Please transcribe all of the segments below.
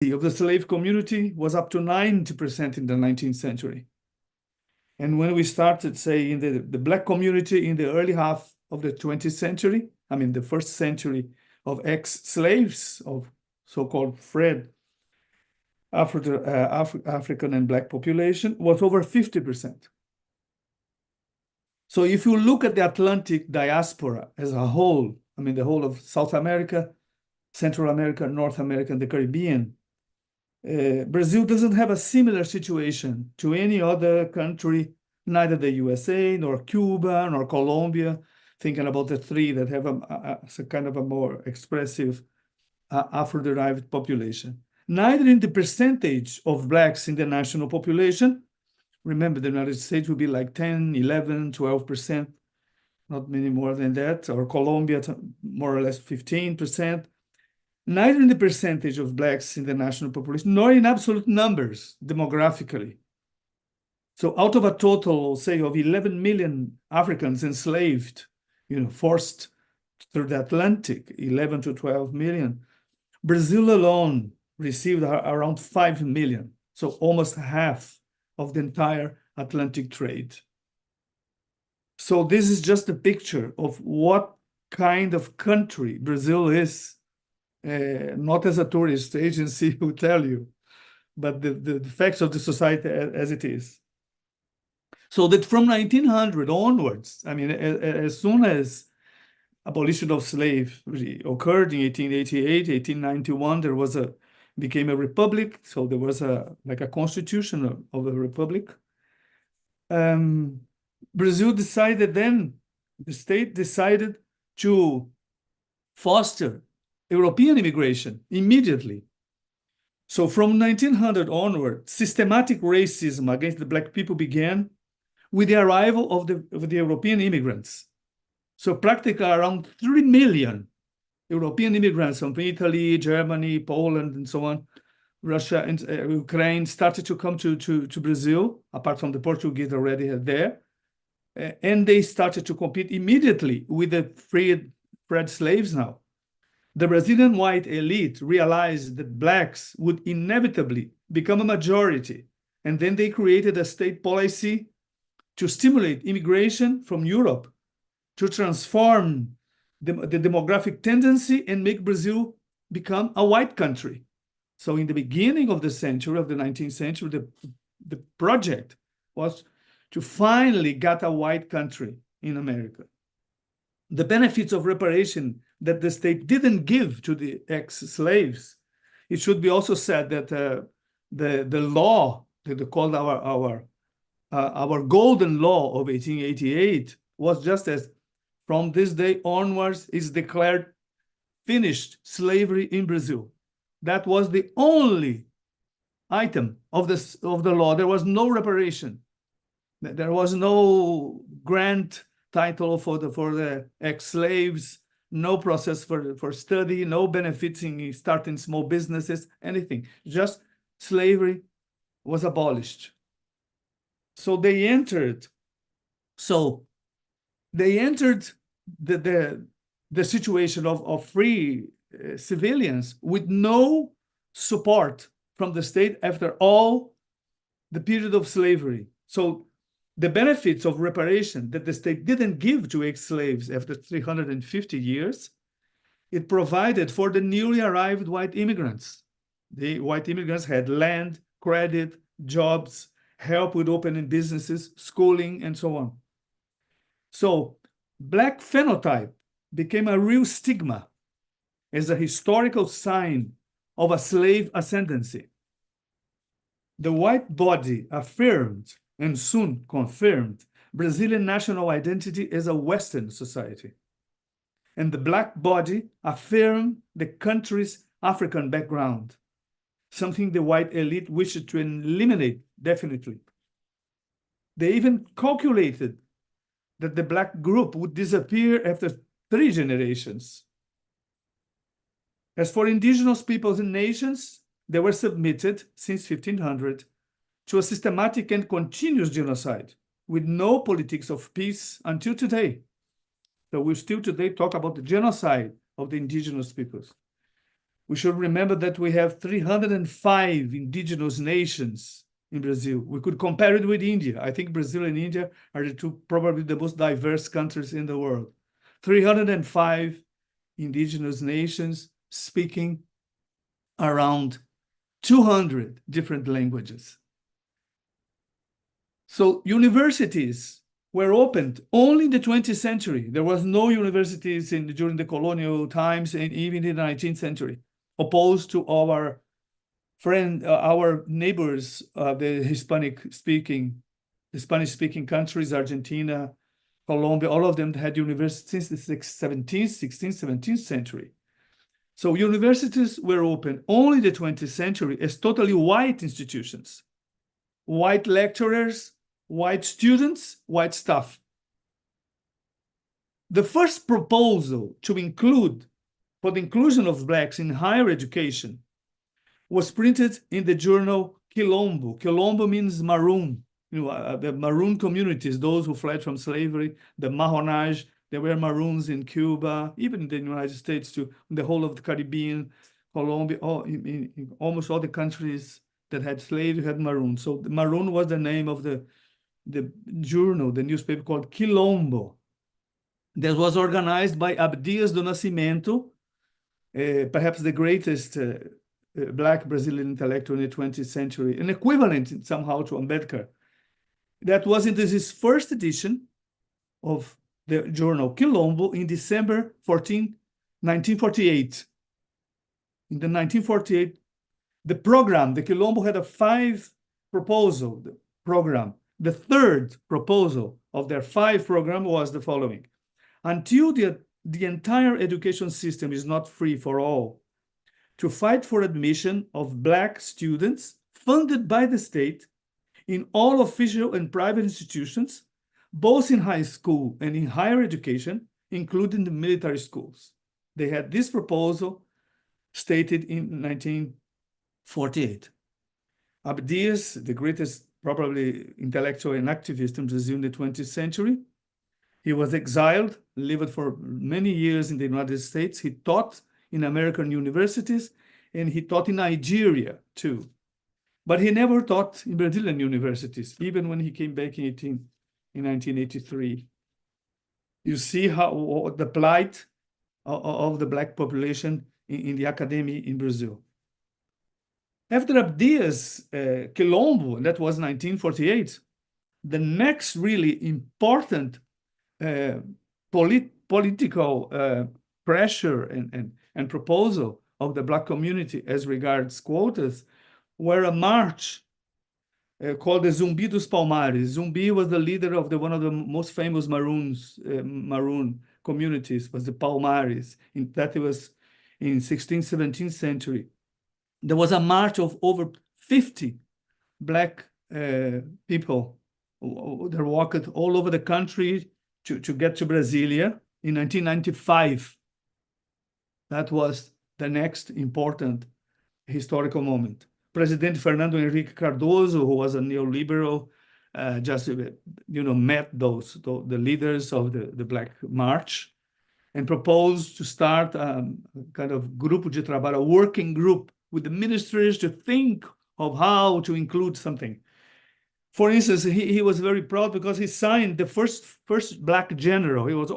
of the slave community was up to 90% in the 19th century. And when we started, say, in the Black community in the early half of the 20th century, I mean, the first century of ex-slaves, of so-called freed African and Black population, was over 50%. So if you look at the Atlantic diaspora as a whole, I mean, the whole of South America, Central America, North America, and the Caribbean, Brazil doesn't have a similar situation to any other country, neither the USA, nor Cuba, nor Colombia, thinking about the three that have a kind of a more expressive Afro-derived population. Neither in the percentage of Blacks in the national population. Remember, the United States would be like 10, 11, 12%, not many more than that, or Colombia, more or less 15%. Neither in the percentage of Blacks in the national population, nor in absolute numbers demographically. So out of a total, say, of 11 million Africans enslaved, forced through the Atlantic, 11 to 12 million, Brazil alone received around 5 million, so almost half of the entire Atlantic trade. So this is just a picture of what kind of country Brazil is, not as a tourist agency will tell you, but the facts of the society as it is. So that from 1900 onwards, I mean, as soon as abolition of slavery occurred in 1888, 1891, there became a republic. So there was like a constitution of a republic. Brazil decided then, the state decided to foster European immigration immediately. So from 1900 onward, systematic racism against the Black people began with the arrival of the European immigrants. So practically around 3 million European immigrants from Italy, Germany, Poland, and so on, Russia and Ukraine started to come to Brazil, apart from the Portuguese already there. And they started to compete immediately with the freed slaves now. The Brazilian white elite realized that Blacks would inevitably become a majority. And then they created a state policy to stimulate immigration from Europe, to transform the demographic tendency and make Brazil become a white country. So in the beginning of the century, of the 19th century, the project was to finally get a white country in America. The benefits of reparation that the state didn't give to the ex-slaves, it should be also said that the law that they called our golden law of 1888 was just as from this day onwards is declared finished slavery in Brazil. That was the only item of the law. There was no reparation. There was no grant title for the ex-slaves, no process for study, no benefits in starting small businesses, anything. Just slavery was abolished. So they entered the situation of free civilians with no support from the state after all the period of slavery. So the benefits of reparation that the state didn't give to ex-slaves after 350 years, it provided for the newly arrived white immigrants. The white immigrants had land, credit, jobs, help with opening businesses, schooling, and so on. So Black phenotype became a real stigma as a historical sign of a slave ascendancy. The white body affirmed and soon confirmed Brazilian national identity as a Western society. And the Black body affirmed the country's African background, something the white elite wished to eliminate definitely. They even calculated that the Black group would disappear after 3 generations. As for indigenous peoples and nations, they were submitted since 1500 to a systematic and continuous genocide with no politics of peace until today. So we still today talk about the genocide of the indigenous peoples. We should remember that we have 305 indigenous nations in Brazil. We could compare it with India. I think Brazil and India are the two probably the most diverse countries in the world. 305 indigenous nations speaking around 200 different languages. So universities were opened only in the 20th century. There was no universities during the colonial times and even in the 19th century, opposed to our neighbors, the Spanish-speaking countries, Argentina, Colombia, all of them had universities since the 17th, 16th, 17th century. So universities were open only in the 20th century as totally white institutions. White lecturers, white students, white staff. The first proposal for the inclusion of Blacks in higher education was printed in the journal Quilombo. Quilombo means maroon. The maroon communities, those who fled from slavery, the Marronage, there were maroons in Cuba, even in the United States too, in the whole of the Caribbean, Colombia, in almost all the countries that had slaves had maroon. So the maroon was the name of the journal, the newspaper called Quilombo. That was organized by Abdias do Nascimento, perhaps the greatest Black Brazilian intellectual in the 20th century, an equivalent somehow to Ambedkar. That was in his first edition of the journal Quilombo in December 14, 1948. In the 1948, the program, the Quilombo had a 5-proposal program. The third proposal of their 5 program was the following. Until the entire education system is not free for all, to fight for admission of Black students funded by the state in all official and private institutions, both in high school and in higher education, including the military schools. They had this proposal stated in 1948. Abdias, the greatest probably intellectual and activist in Brazil in the 20th century, he was exiled, lived for many years in the United States. He taught in American universities, and he taught in Nigeria too. But he never taught in Brazilian universities, even when he came back in 1983. You see how the plight of the Black population in the academy in Brazil. After Abdias Quilombo, that was 1948, the next really important political pressure and proposal of the Black community as regards quotas were a march called the Zumbi dos Palmares. Zumbi was the leader of one of the most famous maroon communities, was the Palmares. That was in 16th, 17th century. There was a march of over 50 Black people that walked all over the country to get to Brasilia in 1995. That was the next important historical moment. President Fernando Henrique Cardoso, who was a neoliberal, just met the leaders of the Black March and proposed to start a kind of grupo de trabalho, a working group with the ministers to think of how to include something. For instance, he was very proud because he signed the first Black general. He was,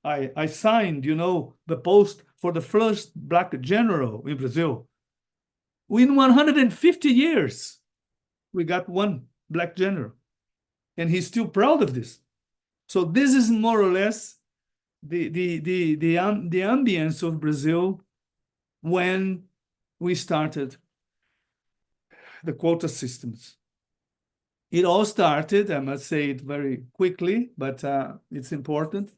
I signed, the post for the first Black general in Brazil. In 150 years, we got one Black general, and he's still proud of this. So this is more or less the ambience of Brazil when we started the quota systems. It all started, I must say it very quickly, but it's important.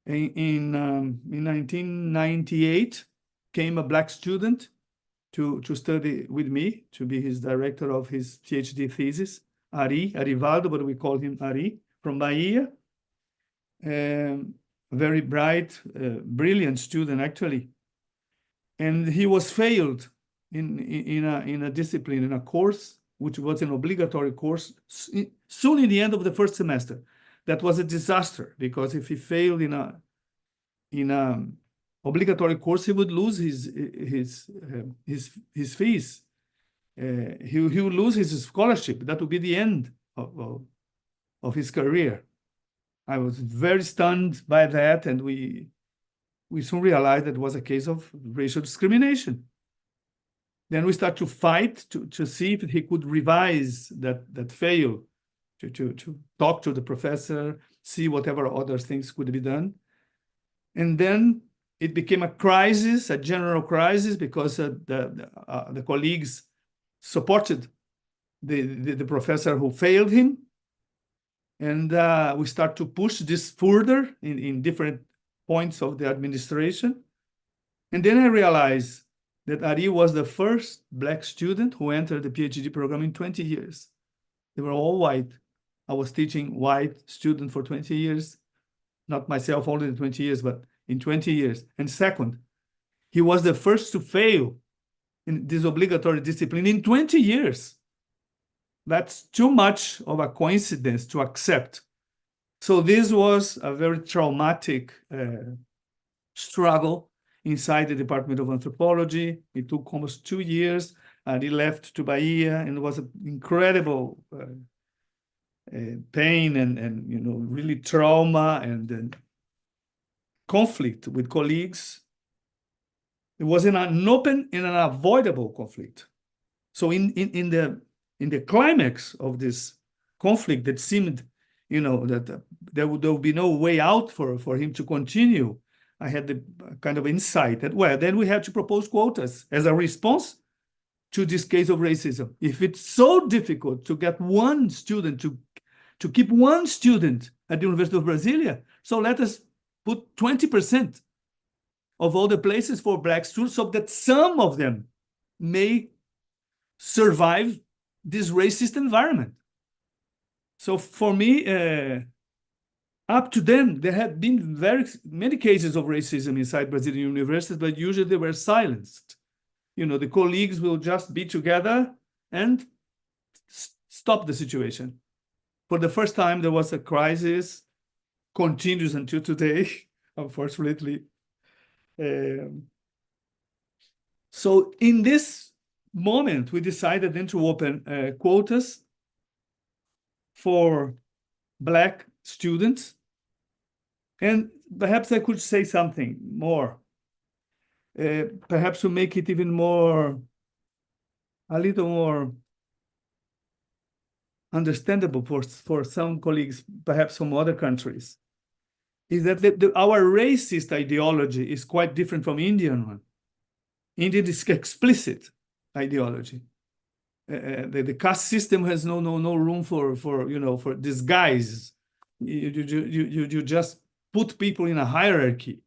In 1998, came a Black student to study with me, to be his director of his PhD thesis, Arivaldo, but we call him Ari, from Bahia. Very bright, brilliant student, actually. And he was failed in a discipline, in a course, which was an obligatory course, soon in the end of the first semester. That was a disaster, because if he failed in a obligatory course, he would lose his fees. He would lose his scholarship. That would be the end of his career. I was very stunned by that, and we soon realized that it was a case of racial discrimination. Then we start to fight to see if he could revise that fail, to talk to the professor, see whatever other things could be done. And then it became a crisis, a general crisis, because the colleagues supported the professor who failed him. And we start to push this further in different points of the administration. And then I realized that Ari was the first Black student who entered the PhD program in 20 years. They were all white. I was teaching white students for 20 years, not myself only in 20 years, but in 20 years. And second, he was the first to fail in this obligatory discipline in 20 years. That's too much of a coincidence to accept. So this was a very traumatic struggle inside the Department of Anthropology. It took almost 2 years, and he left to Bahia, and it was an incredible pain and really trauma and conflict with colleagues. It was an open and an avoidable conflict. So in the climax of this conflict, that seemed, that there would be no way out for him to continue, I had the kind of insight that, well, then we have to propose quotas as a response to this case of racism. If it's so difficult to get one student, to keep one student at the University of Brasilia, so let us put 20% of all the places for Black students so that some of them may survive this racist environment. So for me, up to then, there had been very many cases of racism inside Brazilian universities, but usually they were silenced. The colleagues will just be together and stop the situation. For the first time, there was a crisis, continues until today, unfortunately. So in this moment, we decided then to open quotas for Black students. And perhaps I could say something more, perhaps to make it even more, a little more understandable for some colleagues, perhaps from other countries, is that our racist ideology is quite different from Indian one. Indian is explicit ideology. The caste system has no room for disguise. You just put people in a hierarchy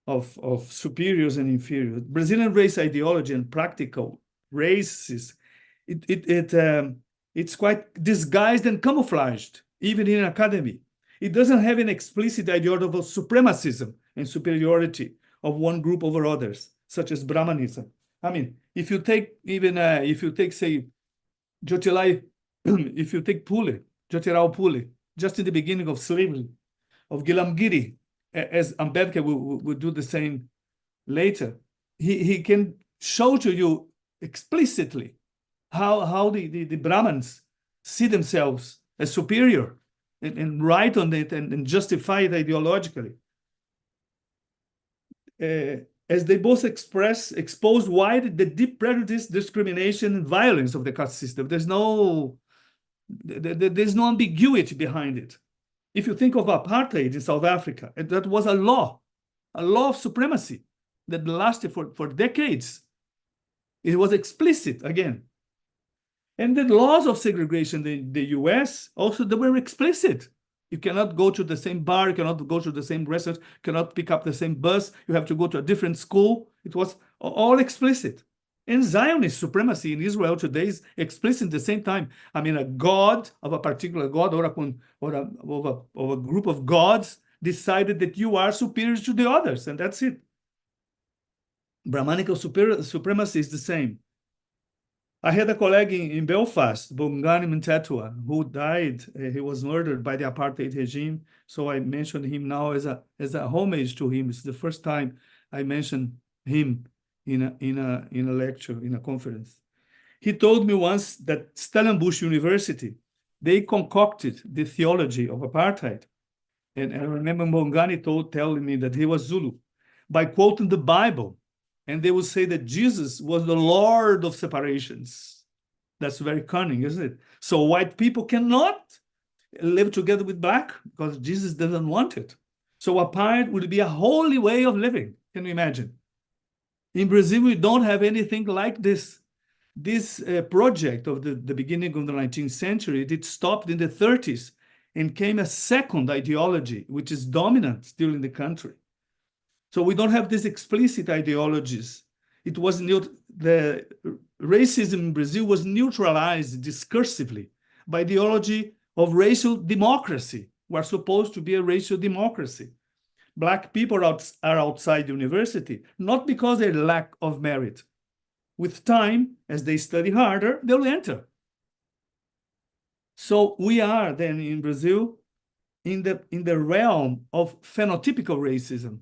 of superiors and inferiors. Brazilian race ideology and practical races, it's quite disguised and camouflaged, even in academy. It doesn't have an explicit ideology of supremacism and superiority of one group over others, such as Brahmanism. I mean, if you take say Jyotirao Phule, just in the beginning of slavery, of Gilamgiri, as Ambedkar will do the same later, he can show to you explicitly how the Brahmins see themselves as superior and write on it and justify it ideologically. As they both expose wide the deep prejudice, discrimination, and violence of the caste system. There's no ambiguity behind it. If you think of apartheid in South Africa, that was a law of supremacy that lasted for decades. It was explicit again. And the laws of segregation in the US also, they were explicit. You cannot go to the same bar, you cannot go to the same restaurant, you cannot pick up the same bus, you have to go to a different school. It was all explicit. And Zionist supremacy in Israel today is explicit at the same time. I mean, a god of a particular god or a group of gods decided that you are superior to the others, and that's it. Brahmanical supremacy is the same. I had a colleague in Belfast, Bongani Mtetua, who died. He was murdered by the apartheid regime. So I mentioned him now as a homage to him. It's the first time I mentioned him in a lecture, in a conference. He told me once that Stellenbosch University, they concocted the theology of apartheid. And I remember Mongani telling me that he was Zulu by quoting the Bible. And they would say that Jesus was the Lord of separations. That's very cunning, isn't it? So white people cannot live together with black because Jesus doesn't want it. So apartheid would be a holy way of living. Can you imagine? In Brazil, we don't have anything like this. This project of the beginning of the 19th century, it stopped in the 30s and came a second ideology, which is dominant still in the country. So we don't have these explicit ideologies. It was the racism in Brazil was neutralized discursively by ideology of racial democracy. We're supposed to be a racial democracy. Black people are outside the university, not because they lack of merit. With time, as they study harder, they'll enter. So we are then in Brazil in the realm of phenotypical racism.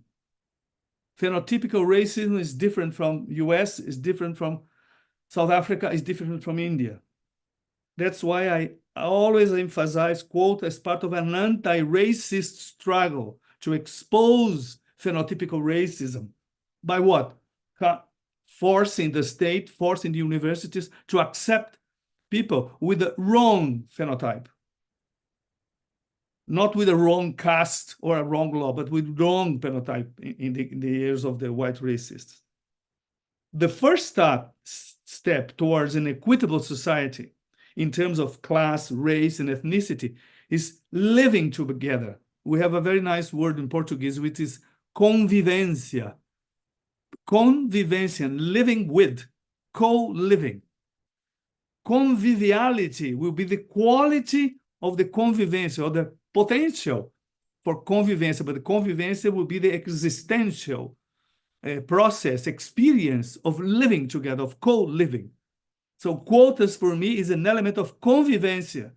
Phenotypical racism is different from US, is different from South Africa, is different from India. That's why I always emphasize quota as part of an anti-racist struggle to expose phenotypical racism. By what? Forcing the state, forcing the universities to accept people with the wrong phenotype. Not with a wrong caste or a wrong law, but with wrong phenotype in the years of the white racists. The first step towards an equitable society in terms of class, race, and ethnicity is living together. We have a very nice word in Portuguese, which is convivência. Convivência, living with, co-living. Conviviality will be the quality of the convivência, or the potential for convivência, but the convivência will be the existential process, experience of living together, of co-living. So quotas for me is an element of convivência.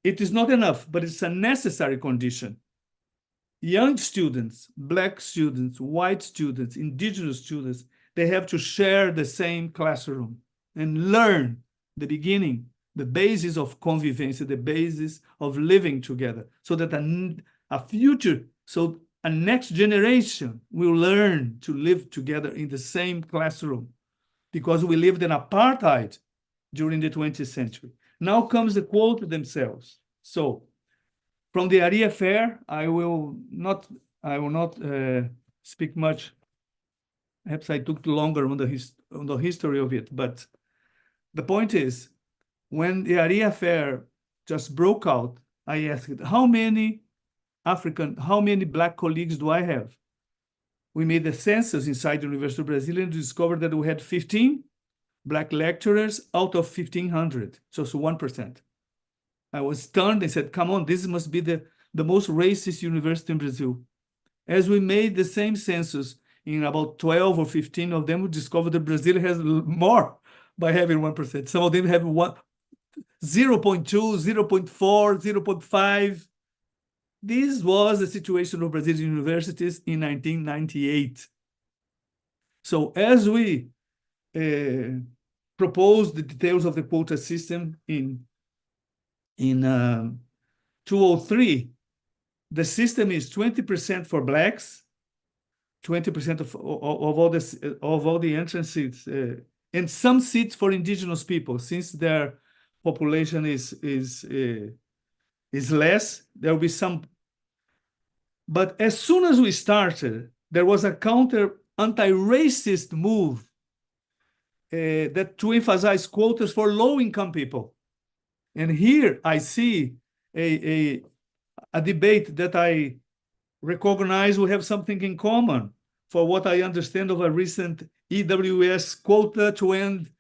It is not enough, but it's a necessary condition. Young students, black students, white students, indigenous students, they have to share the same classroom and learn the beginning, the basis of convivência, the basis of living together, so that a next generation will learn to live together in the same classroom, because we lived in apartheid during the 20th century. Now comes the quota themselves. So from the area fair, I will not speak much. Perhaps I took too longer on the history of it, but the point is, when the area fair just broke out, I asked, how many black colleagues do I have? We made the census inside the University of Brazil and discovered that we had 15 black lecturers out of 1,500, so it's 1%. I was stunned and said, come on, this must be the most racist university in Brazil. As we made the same census in about 12 or 15 of them, we discovered that Brazil has more by having 1%. Some of them have 0.2, 0.4, 0.5. This was the situation of Brazilian universities in 1998. So as we proposed the details of the quota system in 2003, the system is 20% for blacks, 20% of all the entrance seats, and some seats for indigenous people, since their population is less. There will be some. But as soon as we started, there was a counter anti-racist move that to emphasize quotas for low-income people. And here I see a debate that I recognize we have something in common, for what I understand of a recent EWS quota to end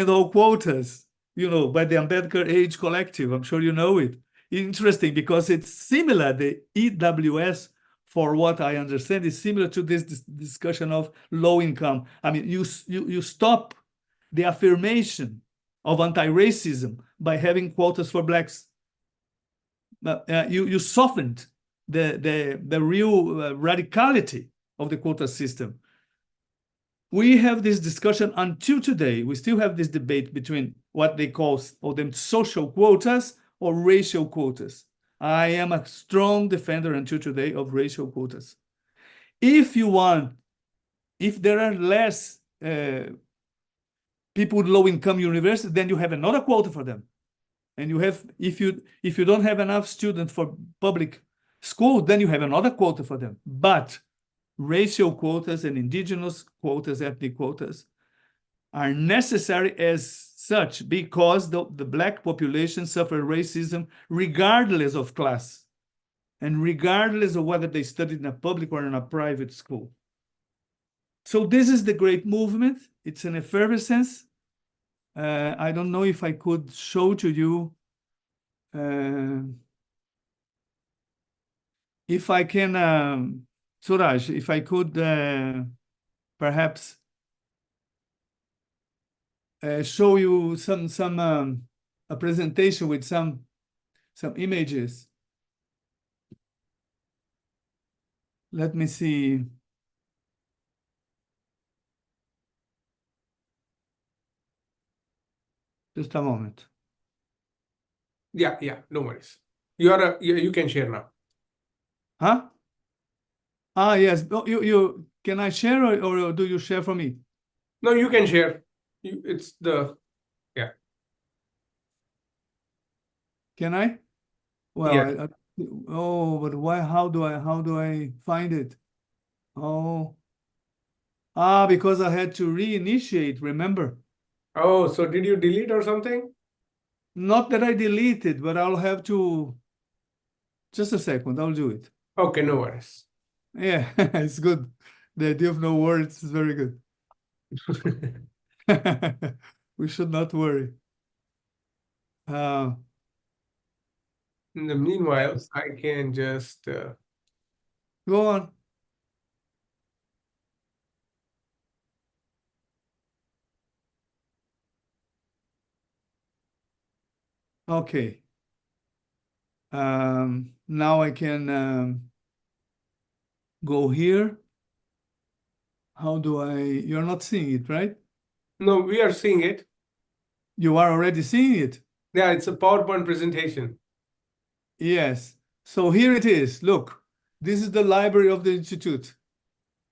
all quotas, by the Ambedkar Age Collective. I'm sure you know it. Interesting, because it's similar. The EWS, for what I understand, is similar to this discussion of low income. I mean, you stop the affirmation of anti-racism by having quotas for blacks. You softened the real radicality of the quota system. We have this discussion until today. We still have this debate between what they call them social quotas or racial quotas. I am a strong defender until today of racial quotas. If there are less people with low-income universities, then you have another quota for them. And you have, if you don't have enough students for public schools, then you have another quota for them. But racial quotas and indigenous quotas, ethnic quotas, are necessary as such because the Black population suffer racism regardless of class and regardless of whether they studied in a public or in a private school. So this is the great movement. It's an effervescence. I don't know if I could show to you if I can, Suraj, if I could perhaps show you a presentation with some images. Let me see. Just a moment. Yeah, no worries. You can share now. Huh? Ah, yes. Oh, you can I share or do you share for me? No, you can share. Can I? Well, Yeah. but why? How do I find it? Oh, because I had to reinitiate. Remember? Oh, so did you delete or something? Not that I deleted, but I'll have to. Just a second. I'll do it. Okay, no worries. Yeah, it's good. The idea of no words is very good. We should not worry. In the meanwhile, I can just Go on. Okay. Now I can go here. How do you're not seeing it, right? No, we are seeing it. You are already seeing it? Yeah, it's a PowerPoint presentation. Yes. So here it is. Look, this is the library of the Institute.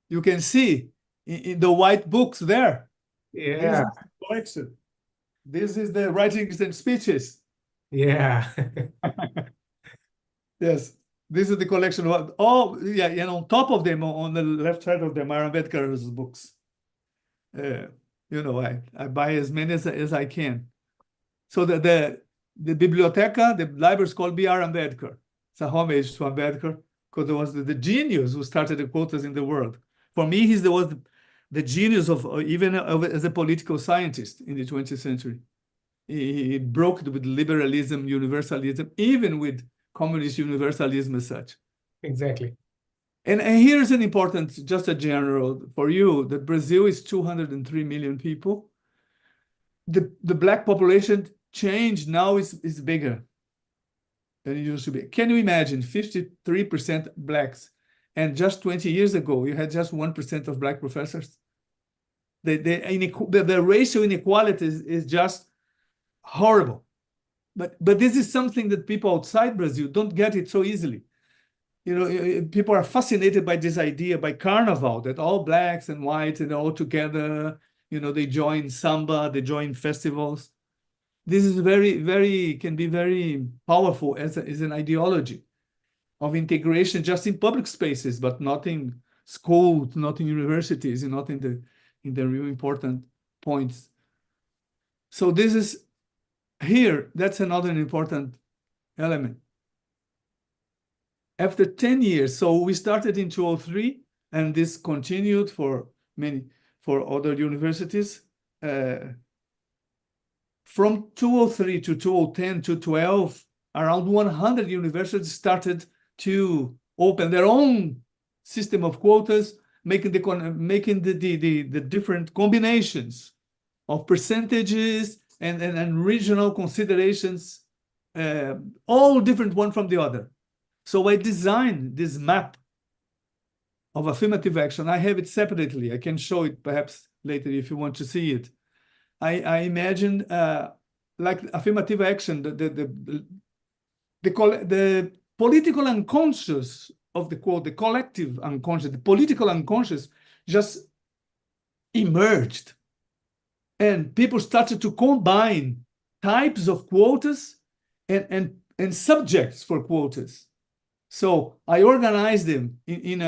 You can see in the white books there. Yeah. This is the collection. This is the writings and speeches. Yeah. Yes. This is the collection of yeah, and on top of them, on the left side of them, are Ambedkar's books. I buy as many as I can. So the biblioteca, the library is called B.R. Ambedkar. It's a homage to Ambedkar because it was the genius who started the quotas in the world. For me, he was the genius of as a political scientist in the 20th century. He broke with liberalism, universalism, even with communist universalism as such. Exactly. And here's an important, just a general for you, that Brazil is 203 million people. The Black population change now is bigger than it used to be. Can you imagine 53% Blacks? And just 20 years ago, you had just 1% of Black professors. The racial inequality is just horrible. But this is something that people outside Brazil don't get it so easily. People are fascinated by this idea, by carnival, that all Blacks and whites and all together, they join samba, they join festivals. This is can be very powerful as an ideology of integration just in public spaces, but not in schools, not in universities, and not in the real important points. So this is here, that's another important element. After 10 years, so we started in 2003, and this continued for other universities. From 2003 to 2010 to 2012, around 100 universities started to open their own system of quotas, making the different combinations of percentages and regional considerations, all different one from the other. So I designed this map of affirmative action. I have it separately. I can show it perhaps later if you want to see it. I imagine like affirmative action, the political unconscious of the quote, the collective unconscious, the political unconscious just emerged. And people started to combine types of quotas and subjects for quotas. So I organized them in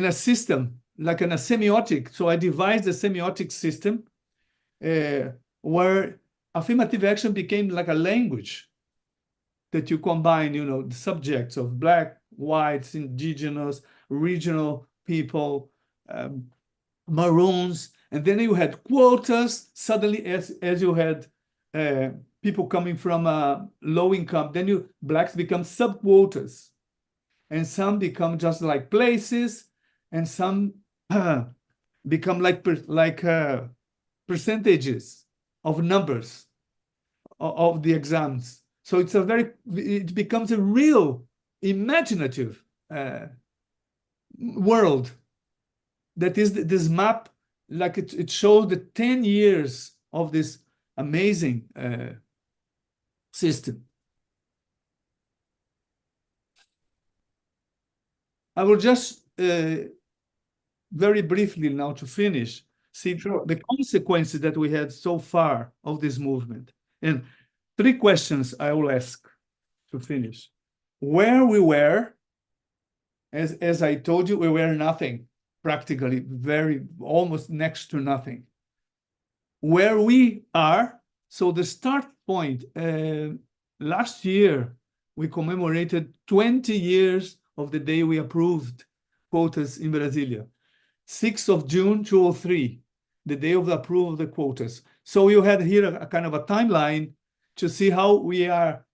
a system, like in a semiotic. So I devised a semiotic system where affirmative action became like a language that you combine, the subjects of Black, whites, indigenous, regional people, Maroons, and then you had quotas. Suddenly, as you had people coming from low income, then Blacks become sub-quotas, and some become just like places, and some become like percentages of numbers of the exams. So it becomes a real imaginative world. That is this map, like it shows the 10 years of this amazing system. I will just very briefly now to finish, see the consequences that we had so far of this movement. And 3 questions I will ask to finish. Where we were, as I told you, we were nothing, practically almost next to nothing. Where we are, so the start point, last year, we commemorated 20 years of the day we approved quotas in Brasilia. 6th of June, 2003, the day of the approval of the quotas. So you had here a kind of a timeline to see how we are,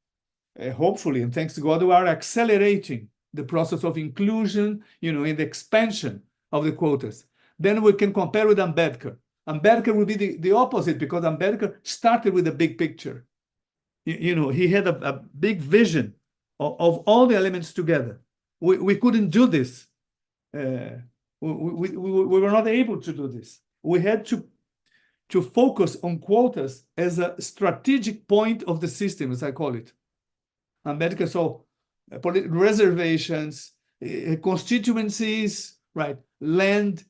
hopefully, and thanks to God, we are accelerating the process of inclusion, in the expansion of the quotas. Then we can compare with Ambedkar. Ambedkar will be the opposite, because Ambedkar started with a big picture. He had a big vision of all the elements together. We couldn't do this. We were not able to do this. We had to focus on quotas as a strategic point of the system, as I call it. Ambedkar saw reservations, constituencies, right, land,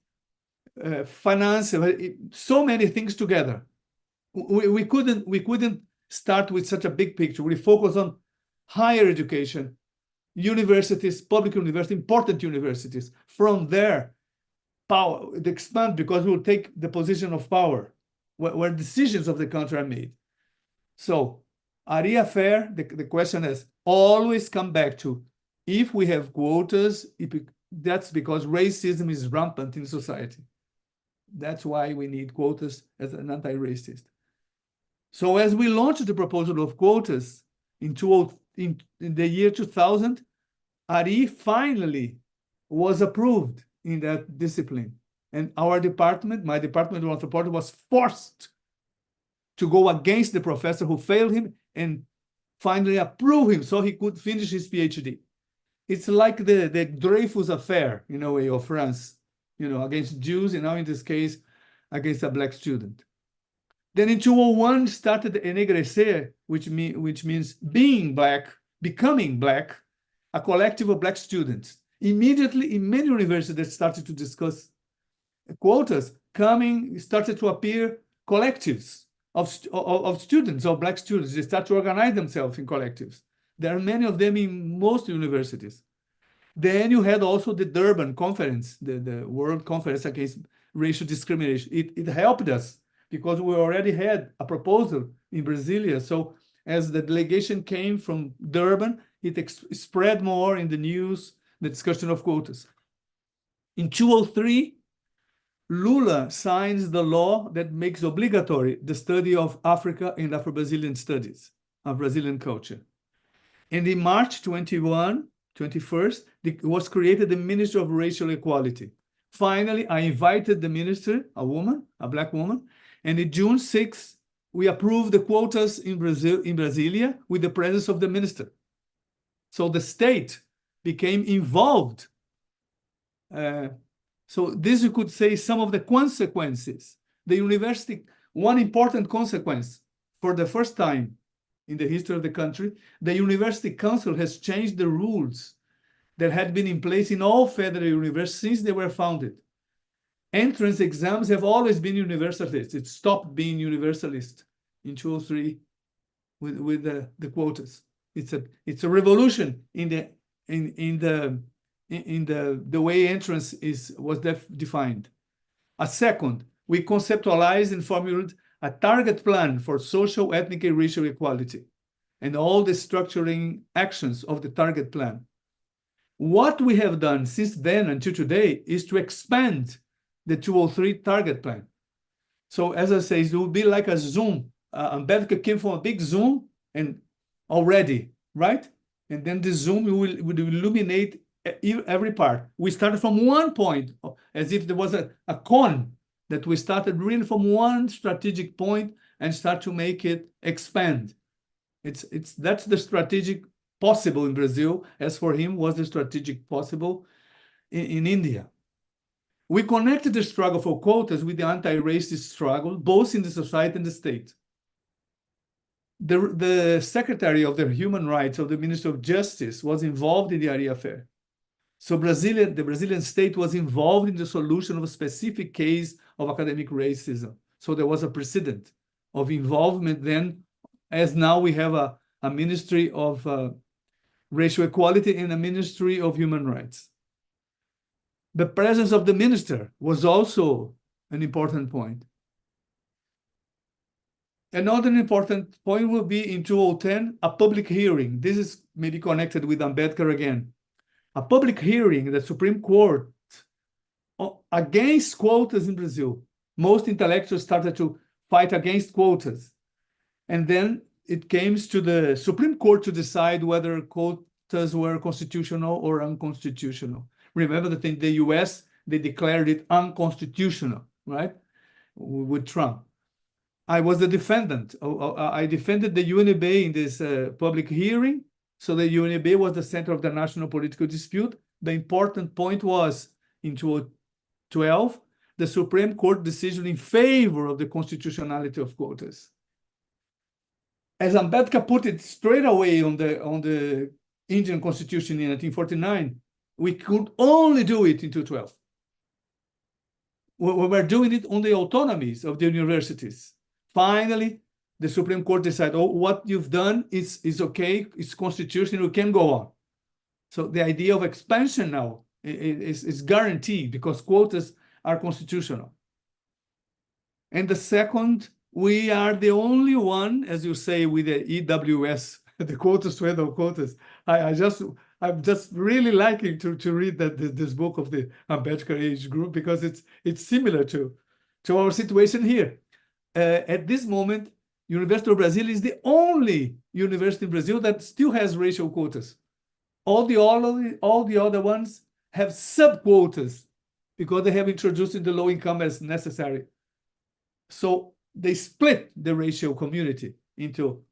finance, so many things together. We couldn't start with such a big picture. We focus on higher education, universities, public universities, important universities. From there, power, it expand, because we will take the position of power where decisions of the country are made. So, Ari affair, the question is always come back to, if we have quotas, that's because racism is rampant in society. That's why we need quotas as an anti-racist. So as we launched the proposal of quotas in the year 2000, Ari finally was approved in that discipline. And our department, my department of anthropology, was forced to go against the professor who failed him and finally approve him so he could finish his PhD. It's like the Dreyfus affair, in a way, of France, against Jews, and now in this case, against a Black student. Then in 2001 started Enegrecer, which means being Black, becoming Black, a collective of Black students. Immediately, in many universities started to discuss quotas, started to appear collectives of students, of Black students. They start to organize themselves in collectives. There are many of them in most universities. Then you had also the Durban Conference, the World Conference Against Racial Discrimination. It helped us because we already had a proposal in Brasilia. So as the delegation came from Durban, it spread more in the news, the discussion of quotas. In 2003, Lula signs the law that makes obligatory the study of Africa and Afro-Brazilian studies, of Brazilian culture. And in March 21st, was created the Ministry of Racial Equality. Finally, I invited the minister, a Black woman, and in June 6th, we approved the quotas in Brasilia with the presence of the minister. So the state became involved. So this, you could say, some of the consequences. The university, one important consequence, for the first time in the history of the country, the University Council has changed the rules that had been in place in all federal universities since they were founded. Entrance exams have always been universalist. It stopped being universalist in 2003 with the quotas. It's a revolution in the way entrance was defined. A second, we conceptualized and formulated a target plan for social, ethnic, and racial equality, and all the structuring actions of the target plan. What we have done since then until today is to expand the 203 target plan. So as I say, it will be like a zoom. Ambedkar came from a big zoom and already, right? And then the zoom will illuminate every part. We started from one point, as if there was a cone that we started really from one strategic point and start to make it expand. That's the strategic possible in Brazil, as for him was the strategic possible in India. We connected the struggle for quotas with the anti-racist struggle, both in the society and the state. The Secretary of the Human Rights of the Ministry of Justice was involved in the Aria affair. So the Brazilian state was involved in the solution of a specific case of academic racism. So there was a precedent of involvement then, as now we have a Ministry of Racial Equality and a Ministry of Human Rights. The presence of the minister was also an important point. Another important point will be in 2010, a public hearing. This is maybe connected with Ambedkar again. A public hearing in the Supreme Court against quotas in Brazil. Most intellectuals started to fight against quotas. And then it came to the Supreme Court to decide whether quotas were constitutional or unconstitutional. Remember that in the US, they declared it unconstitutional, right? With Trump. I was the defendant. I defended the UNB in this public hearing. So the UNB was the center of the national political dispute. The important point was in 2012, the Supreme Court decision in favor of the constitutionality of quotas. As Ambedkar put it straight away on the Indian Constitution in 1949, we could only do it in 2012. We were doing it on the autonomies of the universities. Finally, the Supreme Court decided, oh, what you've done is okay, it's constitutional, you can go on. So the idea of expansion now is guaranteed because quotas are constitutional. And the second, we are the only one, as you say, with the EWS, the quotas to handle quotas. I'm just really liking to read this book of the Ambedkar Age Group because it's similar to our situation here. At this moment, University of Brazil is the only university in Brazil that still has racial quotas. All the other ones have sub-quotas because they have introduced in the low income as necessary. So they split the racial community into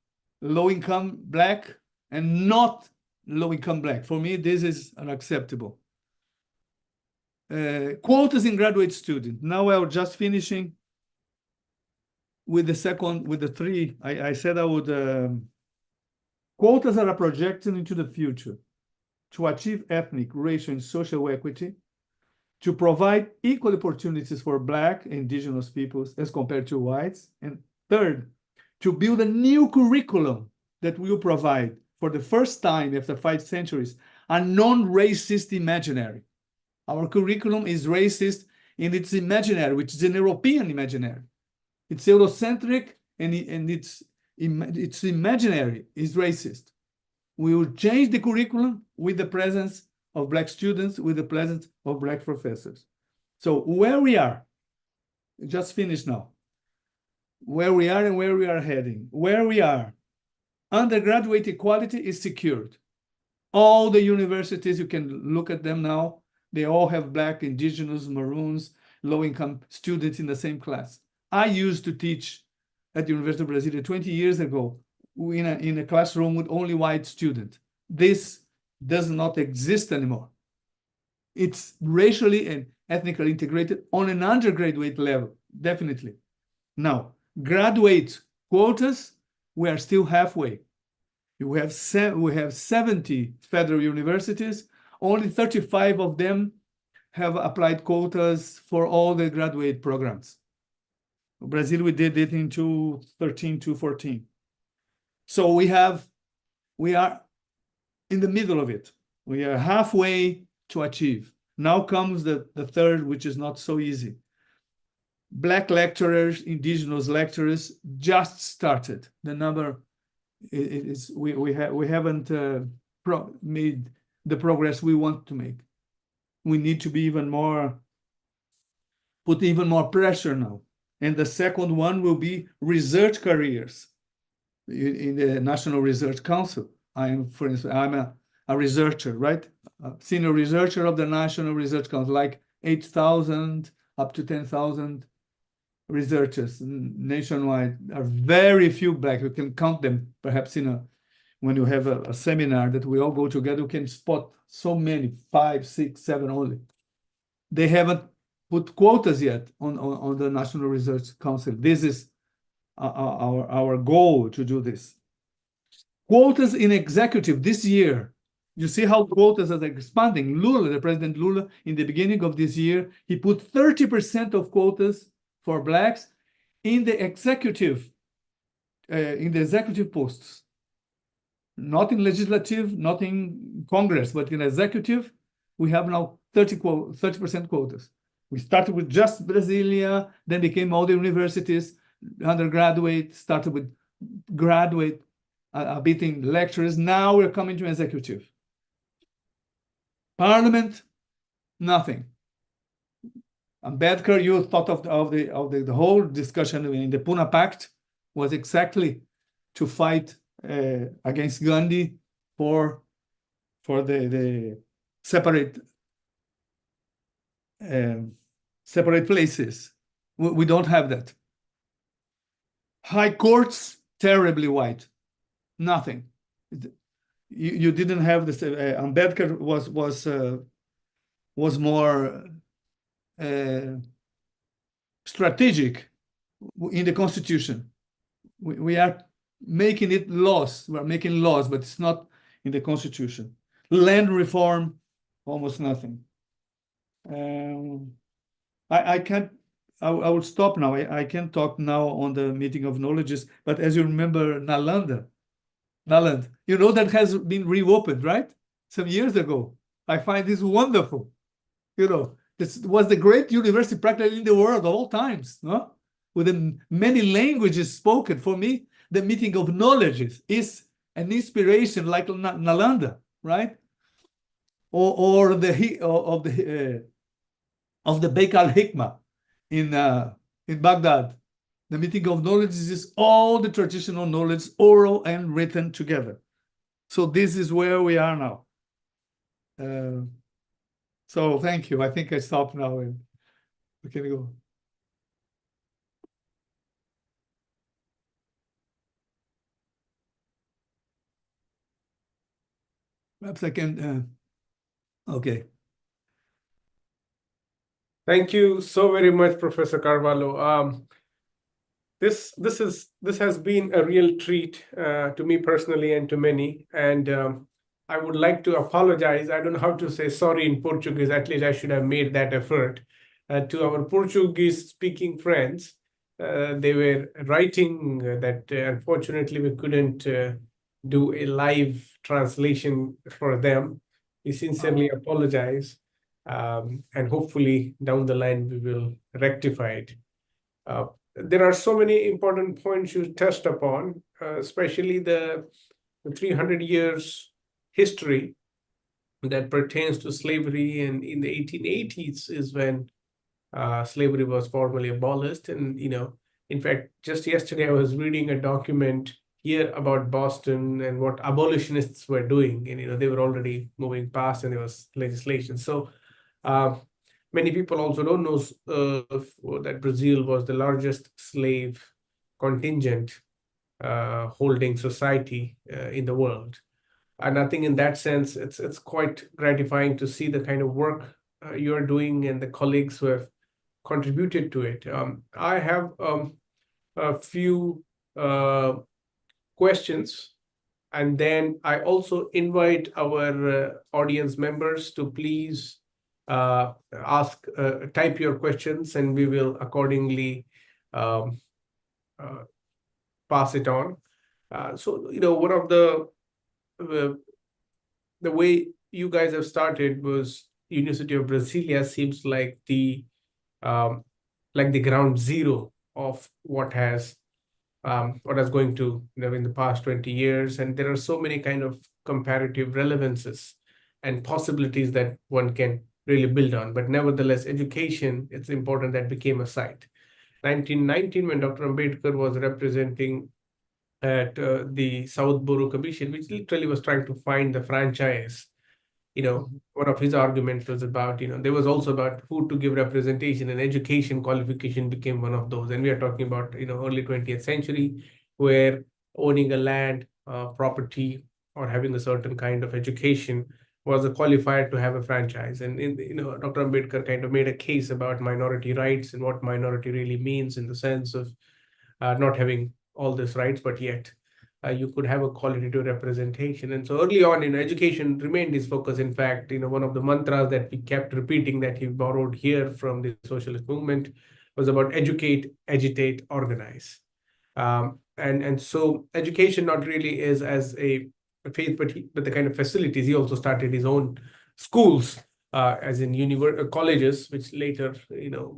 low income Black and not low income Black. For me, this is unacceptable. Quotas in graduate student. Now I'm just finishing with the three. I said I would, quotas are a projection into the future to achieve ethnic, racial, and social equity, to provide equal opportunities for Black and indigenous peoples as compared to whites. And third, to build a new curriculum that will provide, for the first time after 5 centuries, a non-racist imaginary. Our curriculum is racist in its imaginary, which is an European imaginary. It's Eurocentric and its imaginary is racist. We will change the curriculum with the presence of Black students, with the presence of Black professors. So where we are, just finished now, where we are and where we are heading. Where we are, undergraduate equality is secured. All the universities, you can look at them now, they all have Black, indigenous, maroons, low-income students in the same class. I used to teach at the University of Brasilia 20 years ago in a classroom with only white students. This does not exist anymore. It's racially and ethnically integrated on an undergraduate level, definitely. Now, graduate quotas, we are still halfway. We have 70 federal universities. Only 35 of them have applied quotas for all the graduate programs. Brazil, we did it in 2013, 2014. So we are in the middle of it. We are halfway to achieve. Now comes the third, which is not so easy. Black lecturers, indigenous lecturers just started. The number is we haven't made the progress we want to make. We need to be put even more pressure now. And the second one will be research careers in the National Research Council. For instance, I'm a researcher, right? A senior researcher of the National Research Council, like 8,000 up to 10,000 researchers nationwide. There are very few Black. You can count them perhaps when you have a seminar that we all go together, you can spot so many, 5, 6, 7 only. They haven't put quotas yet on the National Research Council. This is our goal to do this. Quotas in executive this year. You see how quotas are expanding. Lula, the President Lula, in the beginning of this year, he put 30% of quotas for Blacks in the executive posts. Not in legislative, not in Congress, but in executive, we have now 30% quotas. We started with just Brasilia, then became all the universities, undergraduate, started with graduate, a bit in lecturers. Now we're coming to executive. Parliament, nothing. Ambedkar, you thought of the whole discussion in the Pune Pact was exactly to fight against Gandhi for the separate places. We don't have that. High courts, terribly white. Nothing. You didn't have this. Ambedkar was more strategic in the Constitution. We are making it laws. We are making laws, but it's not in the Constitution. Land reform, almost nothing. I will stop now. I can't talk now on the meeting of knowledges, but as you remember, Nalanda, you know, that has been reopened, right? Some years ago. I find this wonderful. You know, this was the great university practically in the world of all times, no? With the many languages spoken. For me, the meeting of knowledges is an inspiration like Nalanda, right? Or of the Beit al-Hikmah in Baghdad. The meeting of knowledge is all the traditional knowledge, oral and written together. So this is where we are now. So thank you. I think I stop now and we can go. Perhaps I can, okay. Thank you so very much, Professor Carvalho. This has been a real treat to me personally and to many. And I would like to apologize. I don't know how to say sorry in Portuguese. At least I should have made that effort. To our Portuguese-speaking friends, they were writing that unfortunately we couldn't do a live translation for them. We sincerely apologize. And hopefully down the line we will rectify it. There are so many important points you touched upon, especially the 300 years history that pertains to slavery. And in the 1880s is when slavery was formally abolished. And, you know, in fact, just yesterday I was reading a document here about Boston and what abolitionists were doing. And, you know, they were already moving past and there was legislation. So many people also don't know that Brazil was the largest slave contingent holding society in the world. And I think in that sense, it's quite gratifying to see the kind of work you're doing and the colleagues who have contributed to it. I have a few questions, and then I also invite our audience members to please type your questions, and we will accordingly um, pass it on. So, one of the way you guys have started was University of Brasilia seems like the ground zero of what has going to in the past 20 years. And there are so many kind of comparative relevances and possibilities that one can really build on. But nevertheless, education, it's important, that became a site. 1919, when Dr. Ambedkar was representing at the South Borough Commission, which literally was trying to find the franchise, one of his arguments was about, there was also about who to give representation, and education qualification became one of those. And we are talking about, early 20th century, where owning a land, property, or having a certain kind of education was a qualifier to have a franchise. And Dr. Ambedkar kind of made a case about minority rights and what minority really means, in the sense of not having all these rights, but yet you could have a qualitative representation. And so early on in education remained his focus. In fact, one of the mantras that we kept repeating that he borrowed here from the socialist movement was about educate, agitate, organize. And so education not really is as a faith, but the kind of facilities. He also started his own schools, as in colleges, which later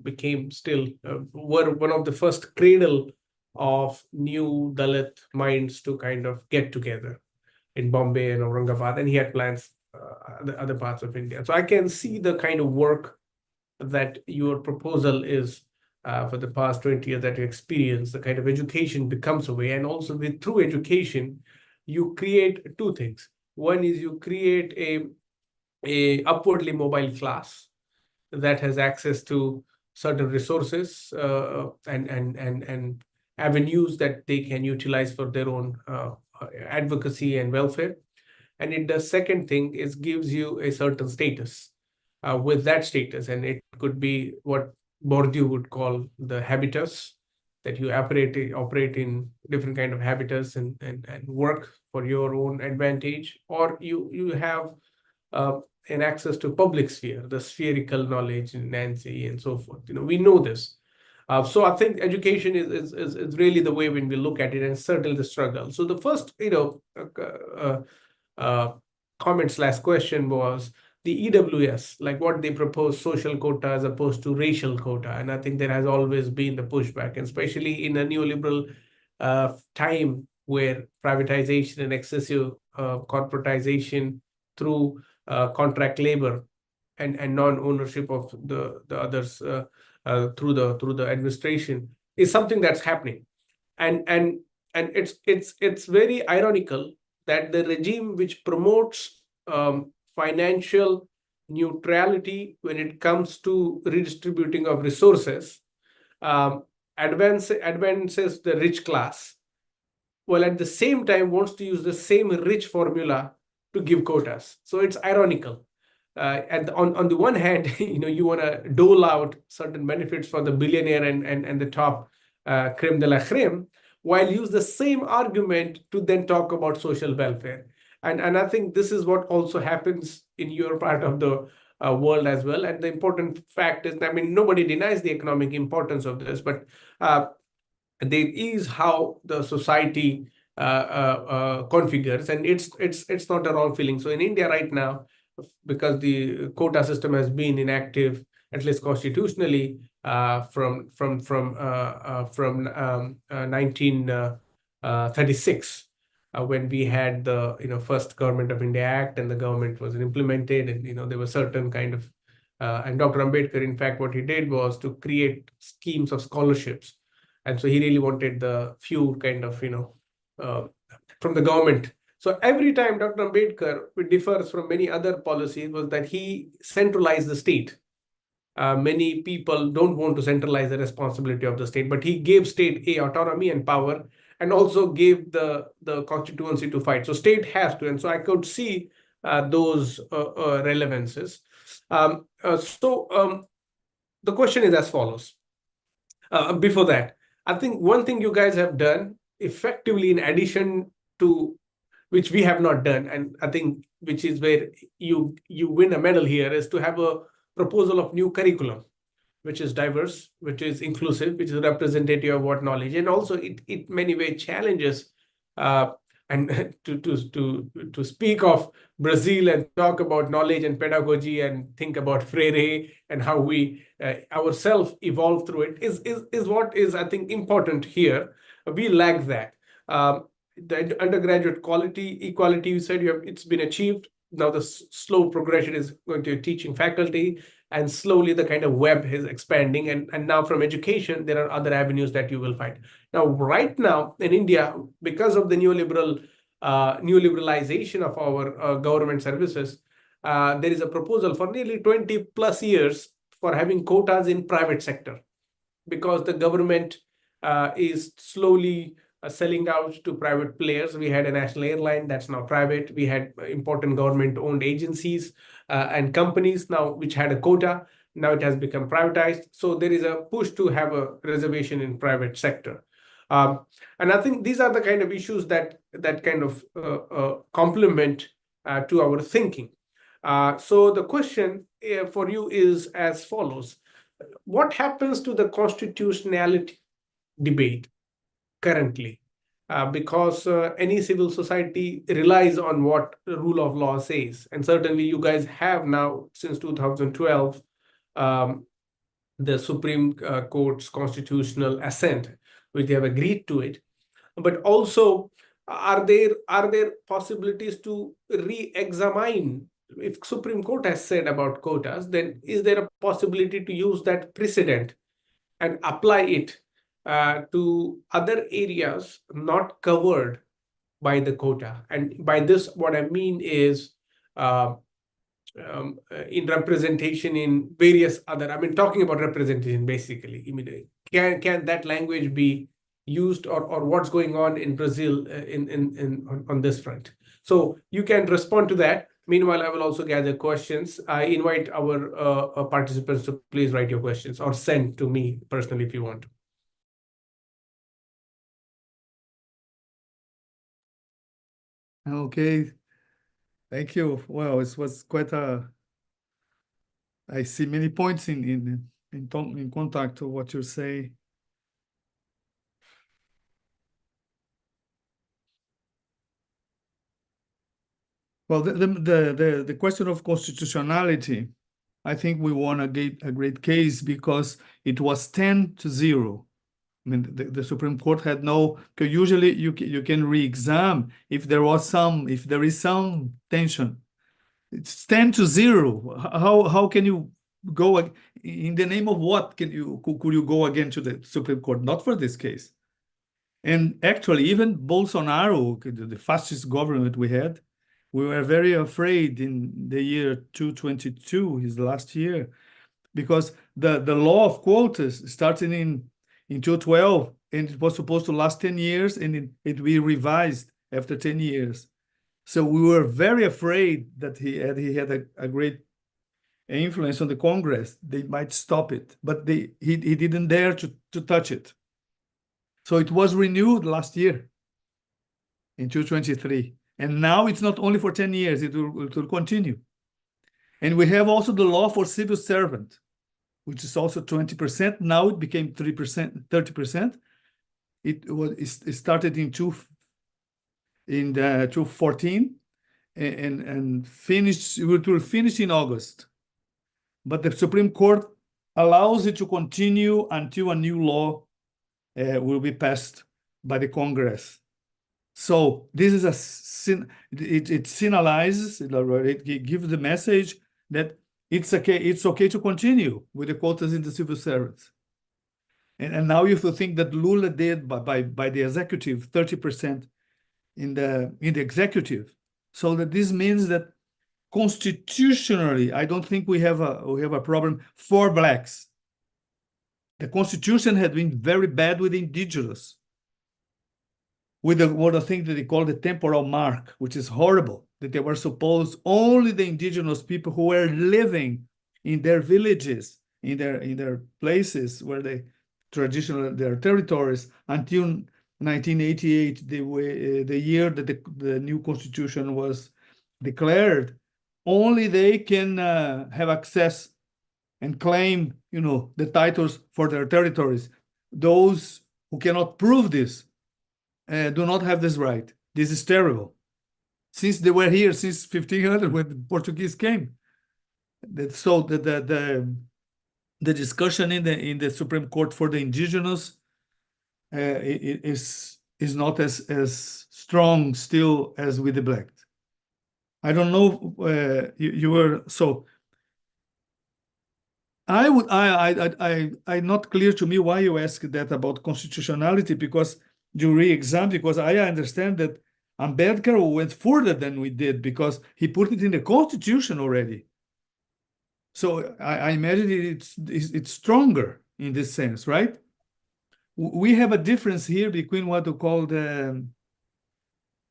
became still were one of the first cradle of new Dalit minds to kind of get together in Bombay and Aurangabad, and he had plans other parts of India. So I can see the kind of work that your proposal is for the past 20 years that you experience. The kind of education becomes a way, and also through education, you create two things. One is you create a upwardly mobile class that has access to certain resources and avenues that they can utilize for their own advocacy and welfare. And the second thing is gives you a certain status. With that status, and it could be what Bourdieu would call the habitus, that you operate in different kind of habitus and work for your own advantage, or you have an access to public sphere, the spherical knowledge in Nancy and so forth. We know this. So I think education is really the way when we look at it, and certainly the struggle. So the first, comment/question was the EWS, like what they propose, social quota as opposed to racial quota. And I think there has always been the pushback, and especially in a neoliberal time where privatization and excessive corporatization through contract labor and non-ownership of the others through the administration is something that's happening. And it's very ironical that the regime which promotes financial neutrality when it comes to redistributing of resources advances the rich class, while at the same time wants to use the same rich formula to give quotas. So it's ironical. And on the one hand, you want to dole out certain benefits for the billionaire and the top creme de la creme, while use the same argument to then talk about social welfare. And I think this is what also happens in your part of the world as well. And the important fact is, nobody denies the economic importance of this, but there is how the society configures, and it's not a wrong feeling. So in India right now, because the quota system has been inactive, at least constitutionally, from 1936, when we had the first Government of India Act, and the government was implemented, and there was certain kind of and Dr. Ambedkar, in fact, what he did was to create schemes of scholarships, and so he really wanted the few kind of from the government. So every time Dr. Ambedkar, which differs from many other policies, was that he centralized the state. many people don't want to centralize the responsibility of the state, but he gave state autonomy and power, and also gave the constituency to fight. So state has to, and so I could see those relevances. The question is as follows. Before that, I think one thing you guys have done effectively, in addition to which we have not done, and I think which is where you win a medal here, is to have a proposal of new curriculum, which is diverse, which is inclusive, which is representative of what knowledge, and also it many ways challenges. And to speak of Brazil and talk about knowledge and pedagogy and think about Freire and how we ourselves evolve through it is what is, I think, important here. We lack that. The undergraduate quality equality, you said it's been achieved. Now the slow progression is going to teaching faculty, and slowly the kind of web is expanding, and now from education there are other avenues that you will find. Now right now in India, because of the neoliberalization of our government services, there is a proposal for nearly 20 plus years for having quotas in private sector, because the government is slowly selling out to private players. We had a national airline that's now private. We had important government-owned agencies and companies now which had a quota. Now it has become privatized. So there is a push to have a reservation in private sector. And I think these are the kind of issues that kind of complement to our thinking. So the question for you is as follows. What happens to the constitutionality debate currently? Because any civil society relies on what the rule of law says. And certainly you guys have now, since 2012, the Supreme Court's constitutional assent, which they have agreed to it. But also, are there possibilities to re-examine? If Supreme Court has said about quotas, then is there a possibility to use that precedent and apply it to other areas not covered by the quota? And by this, what I mean is in representation in various other, I mean, talking about representation, basically, I mean, can that language be used, or what's going on in Brazil on this front? So you can respond to that. Meanwhile, I will also gather questions. I invite our participants to please write your questions or send to me personally if you want to. Okay, thank you. Well, it was quite a. I see many points in contact to what you say. Well, the question of constitutionality, I think we won a great case because it was 10-0. I mean, the Supreme Court had no, because usually you can re-examine if there is some tension. It's 10-0. How can you go in the name of what could you go again to the Supreme Court? Not for this case. And actually, even Bolsonaro, the fastest government we had, we were very afraid in the year 2022, his last year, because the law of quotas started in 2012, and it was supposed to last 10 years, and it will be revised after 10 years. So we were very afraid that he had a great influence on the Congress. They might stop it, but he didn't dare to touch it. So it was renewed last year in 2023. And now it's not only for 10 years, it will continue. And we have also the law for civil servant, which is also 20%. Now it became 3%, 30%. It started in 2014 and finished. It will finish in August. But the Supreme Court allows it to continue until a new law will be passed by the Congress. So this is it signalizes, it gives the message that it's okay to continue with the quotas in the civil service. And now you think that Lula did by the executive 30% in the executive, so that this means that constitutionally, I don't think we have a problem for blacks. The Constitution had been very bad with indigenous, with what I think that they call the temporal mark, which is horrible, that they were supposed only the indigenous people who were living in their villages, in their places where they traditionally their territories until 1988, the year that the new constitution was declared, only they can have access and claim, the titles for their territories. Those who cannot prove this do not have this right. This is terrible. Since they were here since 1500 when the Portuguese came, so the discussion in the Supreme Court for the indigenous is not as strong still as with the black. I don't know. You were so. I'm not clear to me why you asked that about constitutionality, because you re-exam, because I understand that Ambedkar went further than we did because he put it in the Constitution already. So I imagine it's stronger in this sense, right? We have a difference here between what we call in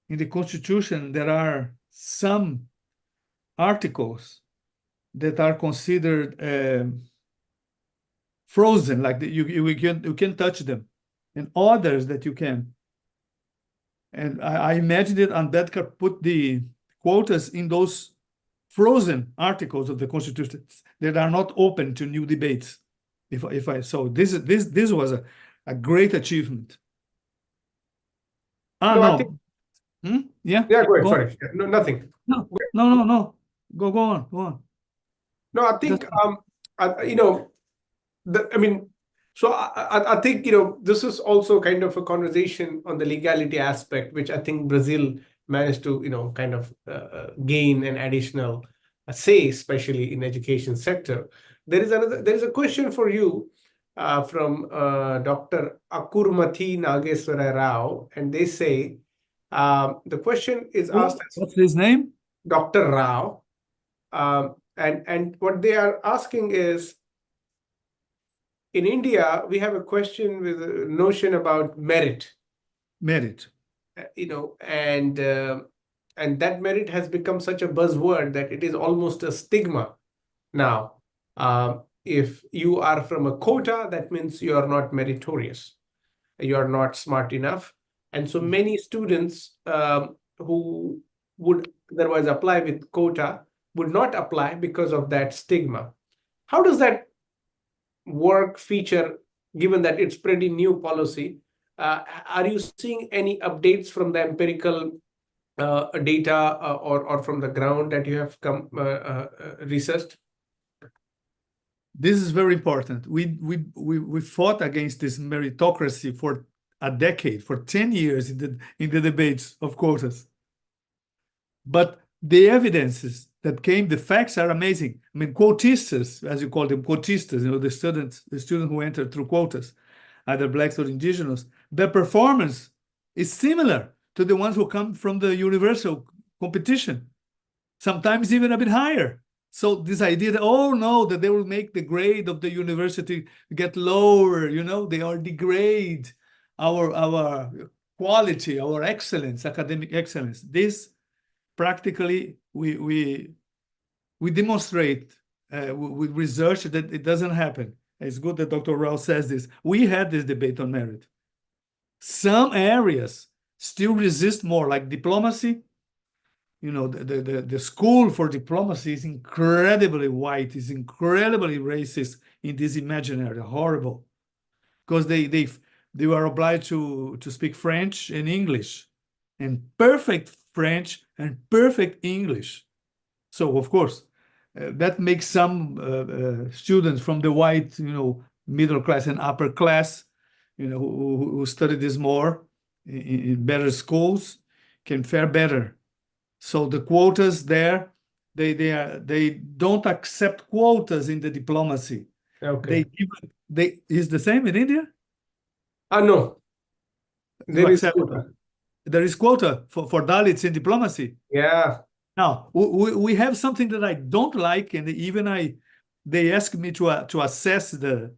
the Constitution, there are some articles that are considered frozen, like you can touch them, and others that you can. And I imagine that Ambedkar put the quotas in those frozen articles of the Constitution that are not open to new debates. So this was a great achievement. No, I think, Yeah. yeah, go ahead. Go on. Sorry, no, nothing. No. Go on. No, I think so I think this is also kind of a conversation on the legality aspect, which I think Brazil managed to kind of gain an additional say, especially in education sector. There is a question for you from Dr. Akurmathi Nageswara Rao, and they say the question is asked as what's his name? Dr. Rao, and what they are asking is, in India, we have a question with a notion about merit. Merit. And that merit has become such a buzzword that it is almost a stigma now. If you are from a quota, that means you are not meritorious. You are not smart enough. And so many students who would otherwise apply with quota would not apply because of that stigma. How does that work feature, given that it's pretty new policy? Are you seeing any updates from the empirical data or from the ground that you have researched? This is very important. We fought against this meritocracy for a decade, for 10 years in the debates of quotas. But the evidences that came, the facts are amazing. I mean, quotistas, as you call them, quotistas, the students who entered through quotas, either blacks or indigenous, their performance is similar to the ones who come from the universal competition, sometimes even a bit higher. So this idea that, oh no, that they will make the grade of the university get lower, they are degrade our quality, our excellence, academic excellence. This practically we demonstrate with research that it doesn't happen. It's good that Dr. Rao says this. We had this debate on merit. Some areas still resist more, like diplomacy. The school for diplomacy is incredibly white, is incredibly racist in this imaginary, horrible, because they were obliged to speak French and English, and perfect French and perfect English. So of course, that makes some students from the white, middle class and upper class, who study this more in better schools, can fare better. So the quotas there, they don't accept quotas in the diplomacy. Okay. Is the same in India? No. There is quota. There is quota for Dalits in diplomacy. Yeah. Now, we have something that I don't like, and even they ask me to assess the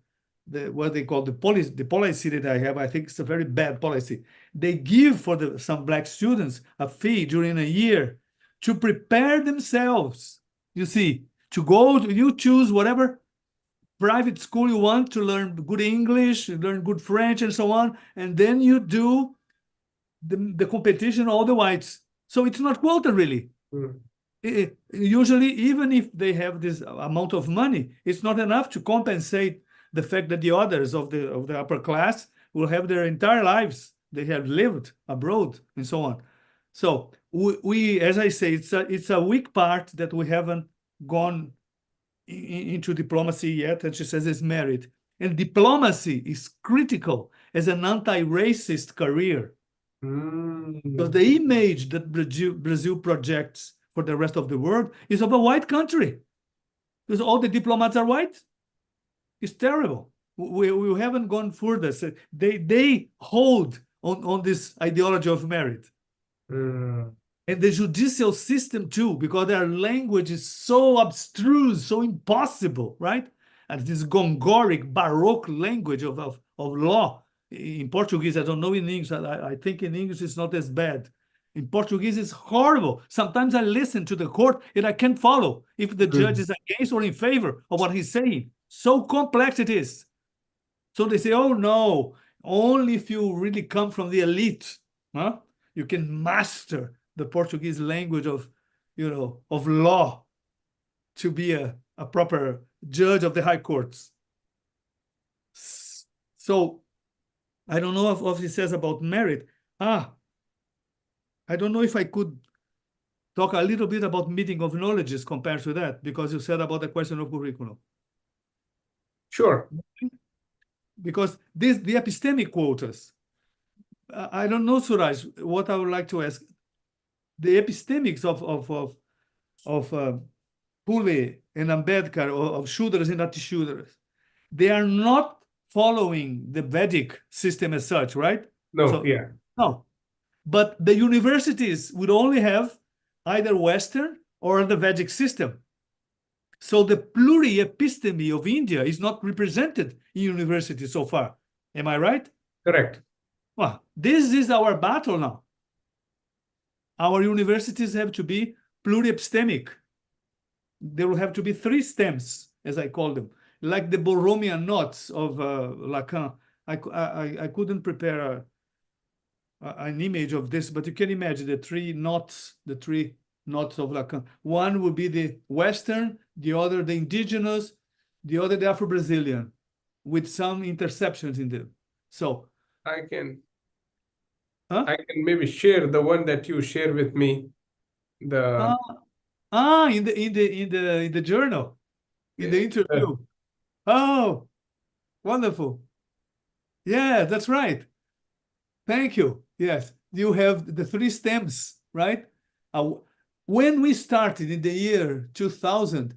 what they call the policy that I have. I think it's a very bad policy. They give for some Black students a fee during a year to prepare themselves. You see, you choose whatever private school you want to learn good English, learn good French, and so on, and then you do the competition all the whites. So it's not quota really. Usually, even if they have this amount of money, it's not enough to compensate the fact that the others of the upper class will have their entire lives. They have lived abroad and so on. So we as I say, it's a weak part that we haven't gone into diplomacy yet, and she says it's merit. And diplomacy is critical as an anti-racist career. Because the image that Brazil projects for the rest of the world is of a white country. Because all the diplomats are white. It's terrible. We haven't gone further. So they hold on this ideology of merit. And the judicial system too, because their language is so abstruse, so impossible, right? And this gongoric, baroque language of law. In Portuguese, I don't know in English. I think in English it's not as bad. In Portuguese, it's horrible. Sometimes I listen to the court and I can't follow if the judge is against or in favor of what he's saying. So complex it is. So they say, oh no, only if you really come from the elite, huh? You can master the Portuguese language of law to be a proper judge of the high courts. So I don't know what he says about merit. I don't know if I could talk a little bit about meeting of knowledges compared to that, because you said about the question of curriculum. Sure. Because the epistemic quotas, I don't know, Suraj, what I would like to ask. The epistemics of Pule and Ambedkar, of Shudras and Atishudras, they are not following the Vedic system as such, right? No, No. But the universities would only have either Western or the Vedic system. So the pluri-episteme of India is not represented in universities so far. Am I right? Correct. Well, this is our battle now. Our universities have to be pluri-epistemic. There will have to be 3 stems, as I call them, like the Borromean knots of Lacan. I couldn't prepare an image of this, but you can imagine the 3 knots of Lacan. One would be the Western, the other the indigenous, the other the Afro-Brazilian, with some interceptions in them. So I can maybe share the one that you share with me. in the journal, in the interview. Oh, wonderful. Yeah, that's right. Thank you. Yes, you have the 3 stems, right? When we started in the year 2000,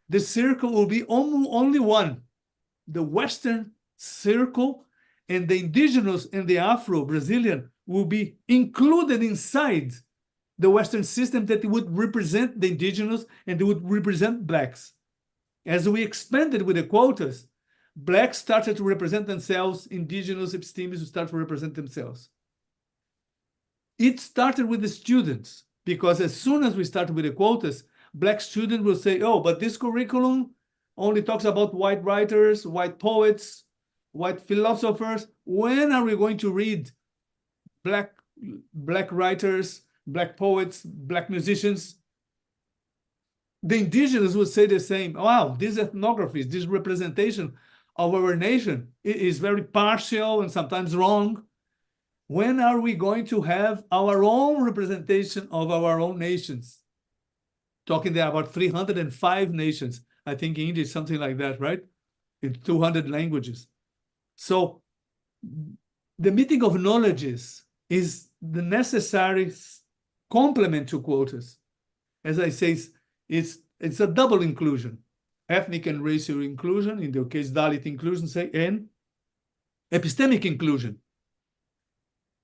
the circle will be only one, the Western circle, and the indigenous and the Afro-Brazilian will be included inside the Western system that would represent the indigenous and it would represent Blacks. As we expanded with the quotas, Blacks started to represent themselves, indigenous epistemics started to represent themselves. It started with the students, because as soon as we started with the quotas, Black students will say, oh, but this curriculum only talks about white writers, white poets, white philosophers. When are we going to read Black writers, Black poets, Black musicians? The indigenous would say the same. Wow, this ethnography, this representation of our nation is very partial and sometimes wrong. When are we going to have our own representation of our own nations? Talking there about 305 nations. I think India is something like that, right? In 200 languages. So the meeting of knowledges is the necessary complement to quotas. As I say, it's a double inclusion. Ethnic and racial inclusion, in the case Dalit inclusion, say, and epistemic inclusion.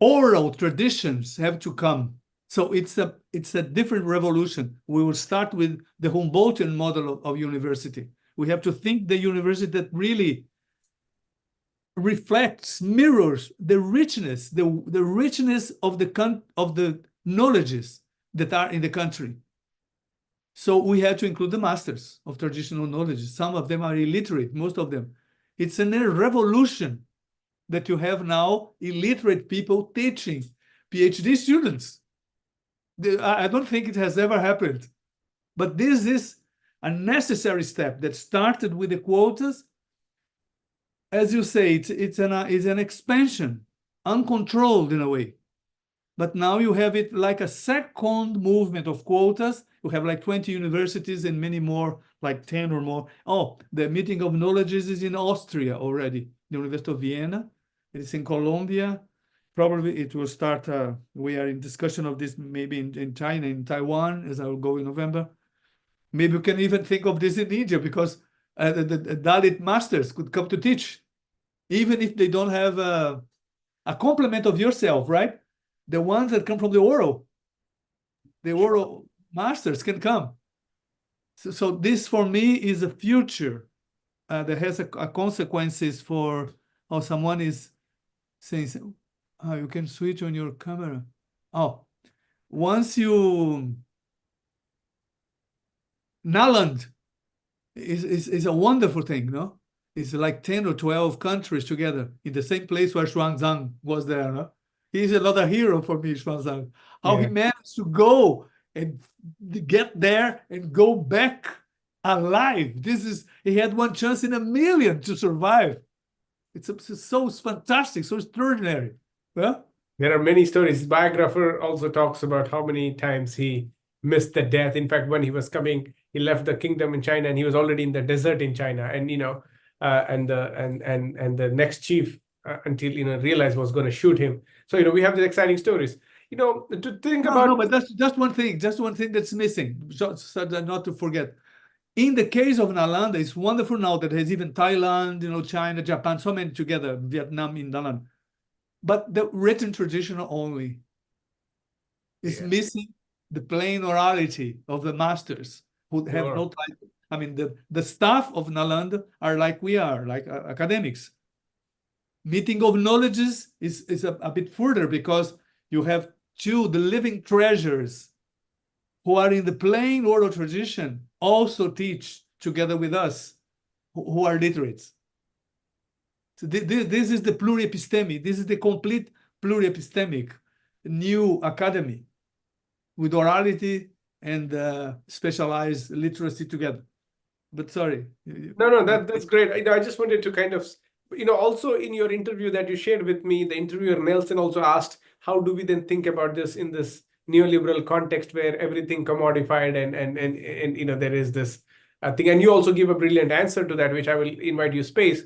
Oral traditions have to come So it's a different revolution. We will start with the Humboldtian model of university. We have to think the university that really reflects, mirrors the richness, the richness of the knowledges that are in the country. So we have to include the masters of traditional knowledges. Some of them are illiterate, most of them. It's a revolution that you have now illiterate people teaching PhD students. I don't think it has ever happened. But this is a necessary step that started with the quotas. As you say, it's an expansion, uncontrolled in a way. But now you have it like a second movement of quotas. You have like 20 universities and many more, like 10 or more. Oh, the meeting of knowledges is in Austria already, the University of Vienna. It's in Colombia. Probably it will start, we are in discussion of this maybe in China, in Taiwan, as I will go in November. Maybe we can even think of this in India, because the Dalit masters could come to teach, even if they don't have a complement of yourself, right? The ones that come from the oral masters can come. So this for me is a future that has a consequences for how someone is saying, oh, you can switch on your camera. Oh, once you, Naland is a wonderful thing, no? It's like 10 or 12 countries together in the same place where Xuanzang was there, no? He's another hero for me, Xuanzang. How he managed to go and get there and go back alive. He had one chance in a million to survive. It's so fantastic, so extraordinary. Well, there are many stories. His biographer also talks about how many times he missed the death. In fact, when he was coming, he left the kingdom in China and he was already in the desert in China. And and the next chief until realized was going to shoot him. So we have these exciting stories. To think about. No, but that's just one thing. Just one thing that's missing. So not to forget. In the case of Nalanda, it's wonderful now that there's even Thailand, China, Japan, so many together, Vietnam in Nalanda. But the written tradition only is missing the plain orality of the masters who have no title. I mean, the staff of Nalanda are like we are, like academics. Meeting of knowledges is a bit further, because you have the living treasures who are in the plain oral tradition also teach together with us who are literates. So this is the pluriepistemic. This is the complete pluriepistemic new academy with orality and specialized literacy together. But sorry. No, that's great. I just wanted to kind of, also in your interview that you shared with me, the interviewer Nelson also asked, how do we then think about this in this neoliberal context where everything commodified and there is this thing, and you also give a brilliant answer to that, which I will invite you space.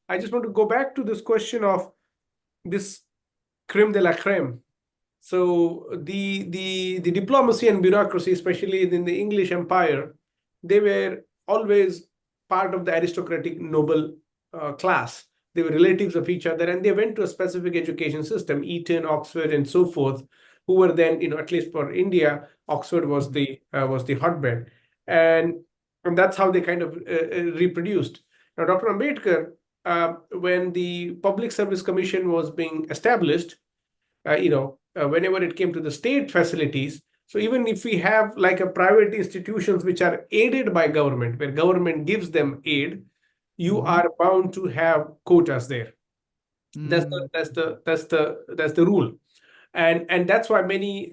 I just want to go back to this question of this creme de la creme. So the diplomacy and bureaucracy, especially in the English Empire, they were always part of the aristocratic noble class. They were relatives of each other, and they went to a specific education system, Eton, Oxford, and so forth, who were then, at least for India, Oxford was the hotbed. And that's how they kind of reproduced. Now, Dr. Ambedkar, when the Public Service Commission was being established, whenever it came to the state facilities, so even if we have like a private institutions which are aided by government, where government gives them aid, you are bound to have quotas there. That's the rule. And that's why many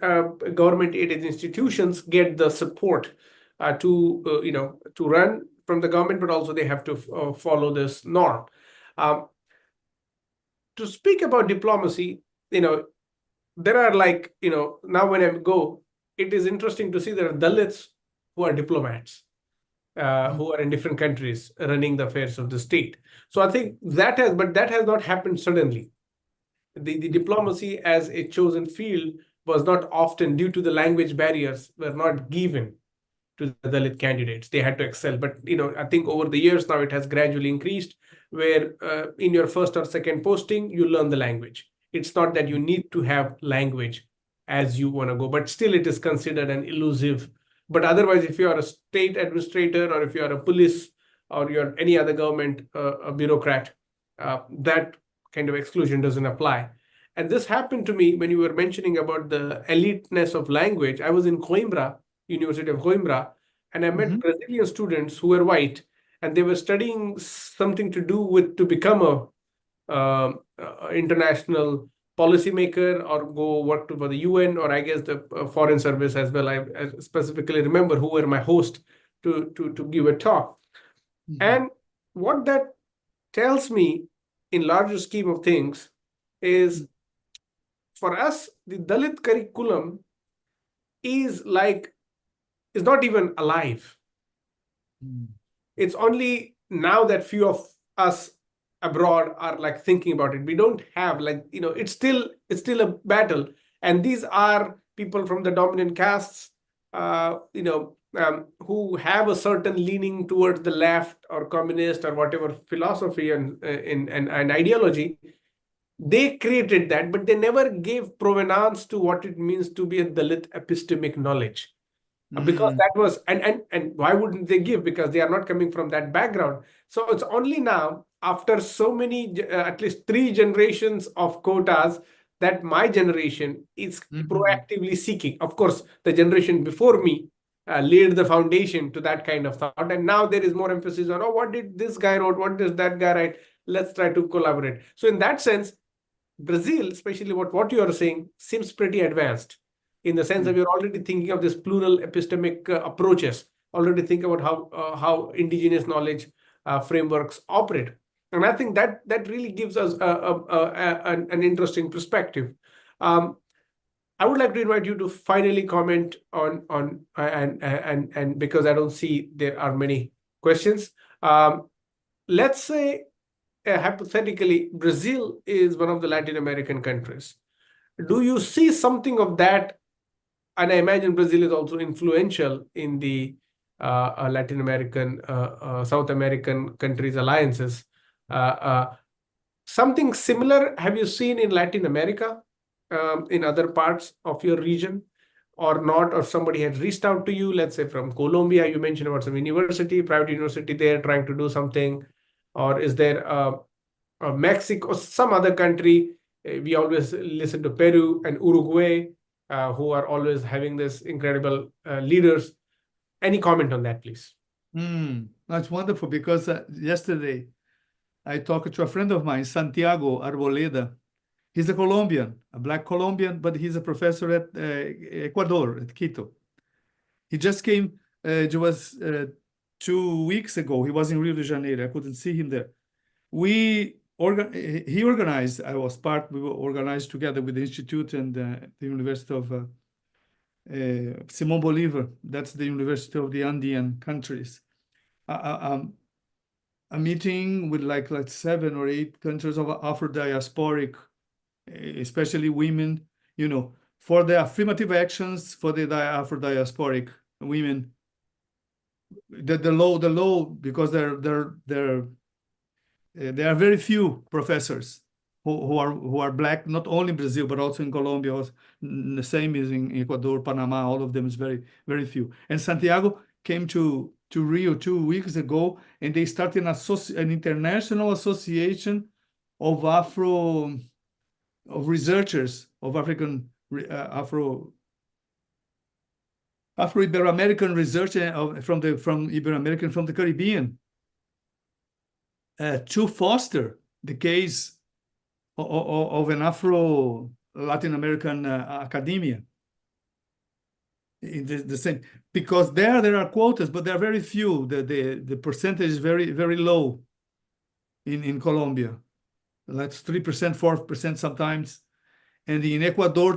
government aided institutions get the support to run from the government, but also they have to follow this norm. To speak about diplomacy, there are like, now when I go, it is interesting to see there are Dalits who are diplomats, who are in different countries running the affairs of the state. So I think that has not happened suddenly. The diplomacy as a chosen field was not often, due to the language barriers, were not given to the Dalit candidates. They had to excel. But I think over the years now it has gradually increased, where in your first or second posting, you learn the language. It's not that you need to have language as you want to go, but still it is considered an elusive. But otherwise, if you are a state administrator, or if you are a police, or you're any other government a bureaucrat, that kind of exclusion doesn't apply. And this happened to me when you were mentioning about the eliteness of language. I was in Coimbra, University of Coimbra, and I met Brazilian students who were white, and they were studying something to do with to become a international policymaker, or go work for the UN, or I guess the foreign service as well. I specifically remember who were my host to give a talk. And what that tells me in larger scheme of things is, for us, the Dalit curriculum is not even alive. It's only now that few of us abroad are like thinking about it. We don't have it's still a battle. And these are people from the dominant castes, who have a certain leaning towards the left or communist or whatever philosophy and ideology. They created that, but they never gave provenance to what it means to be a Dalit epistemic knowledge. Because that was, and why wouldn't they give? Because they are not coming from that background. So it's only now, after so many, at least 3 generations of quotas, that my generation is proactively seeking. Of course, the generation before me laid the foundation to that kind of thought. And now there is more emphasis on, what did this guy wrote? What does that guy write? Let's try to collaborate. So in that sense, Brazil, especially what you are saying, seems pretty advanced, in the sense that you're already thinking of this plural epistemic approaches, already think about how indigenous knowledge frameworks operate. And I think that really gives us an interesting perspective. I would like to invite you to finally comment on and because I don't see there are many questions. Let's say, hypothetically, Brazil is one of the Latin American countries. Do you see something of that? And I imagine Brazil is also influential in the Latin American, South American countries' alliances. Something similar have you seen in Latin America, in other parts of your region, or not? Or somebody had reached out to you, let's say from Colombia, you mentioned about some private university there trying to do something, or is there Mexico or some other country? We always listen to Peru and Uruguay, who are always having this incredible leaders. Any comment on that, please? That's wonderful, because yesterday I talked to a friend of mine, Santiago Arboleda. He's a Colombian, a Black Colombian, but he's a professor at Ecuador, at Quito. He just came, it was 2 weeks ago. He was in Rio de Janeiro. I couldn't see him there. He organized, we were organized together with the Institute and the University of Simón Bolívar. That's the University of the Andean countries. A meeting with like 7 or 8 countries of Afro-diasporic, especially women, for the affirmative actions for the Afro-diasporic women. The law, because there are very few professors who are Black, not only in Brazil, but also in Colombia. Also, the same is in Ecuador, Panama, all of them is very, very few. And Santiago came to Rio 2 weeks ago, and they started an international association of researchers of Afro-Ibero-American research from Ibero-American, from the Caribbean, to foster the case of an Afro-Latin American academia. The same, because there are quotas, but there are very few. The percentage is very, very low in Colombia. That's 3%, 4% sometimes. And in Ecuador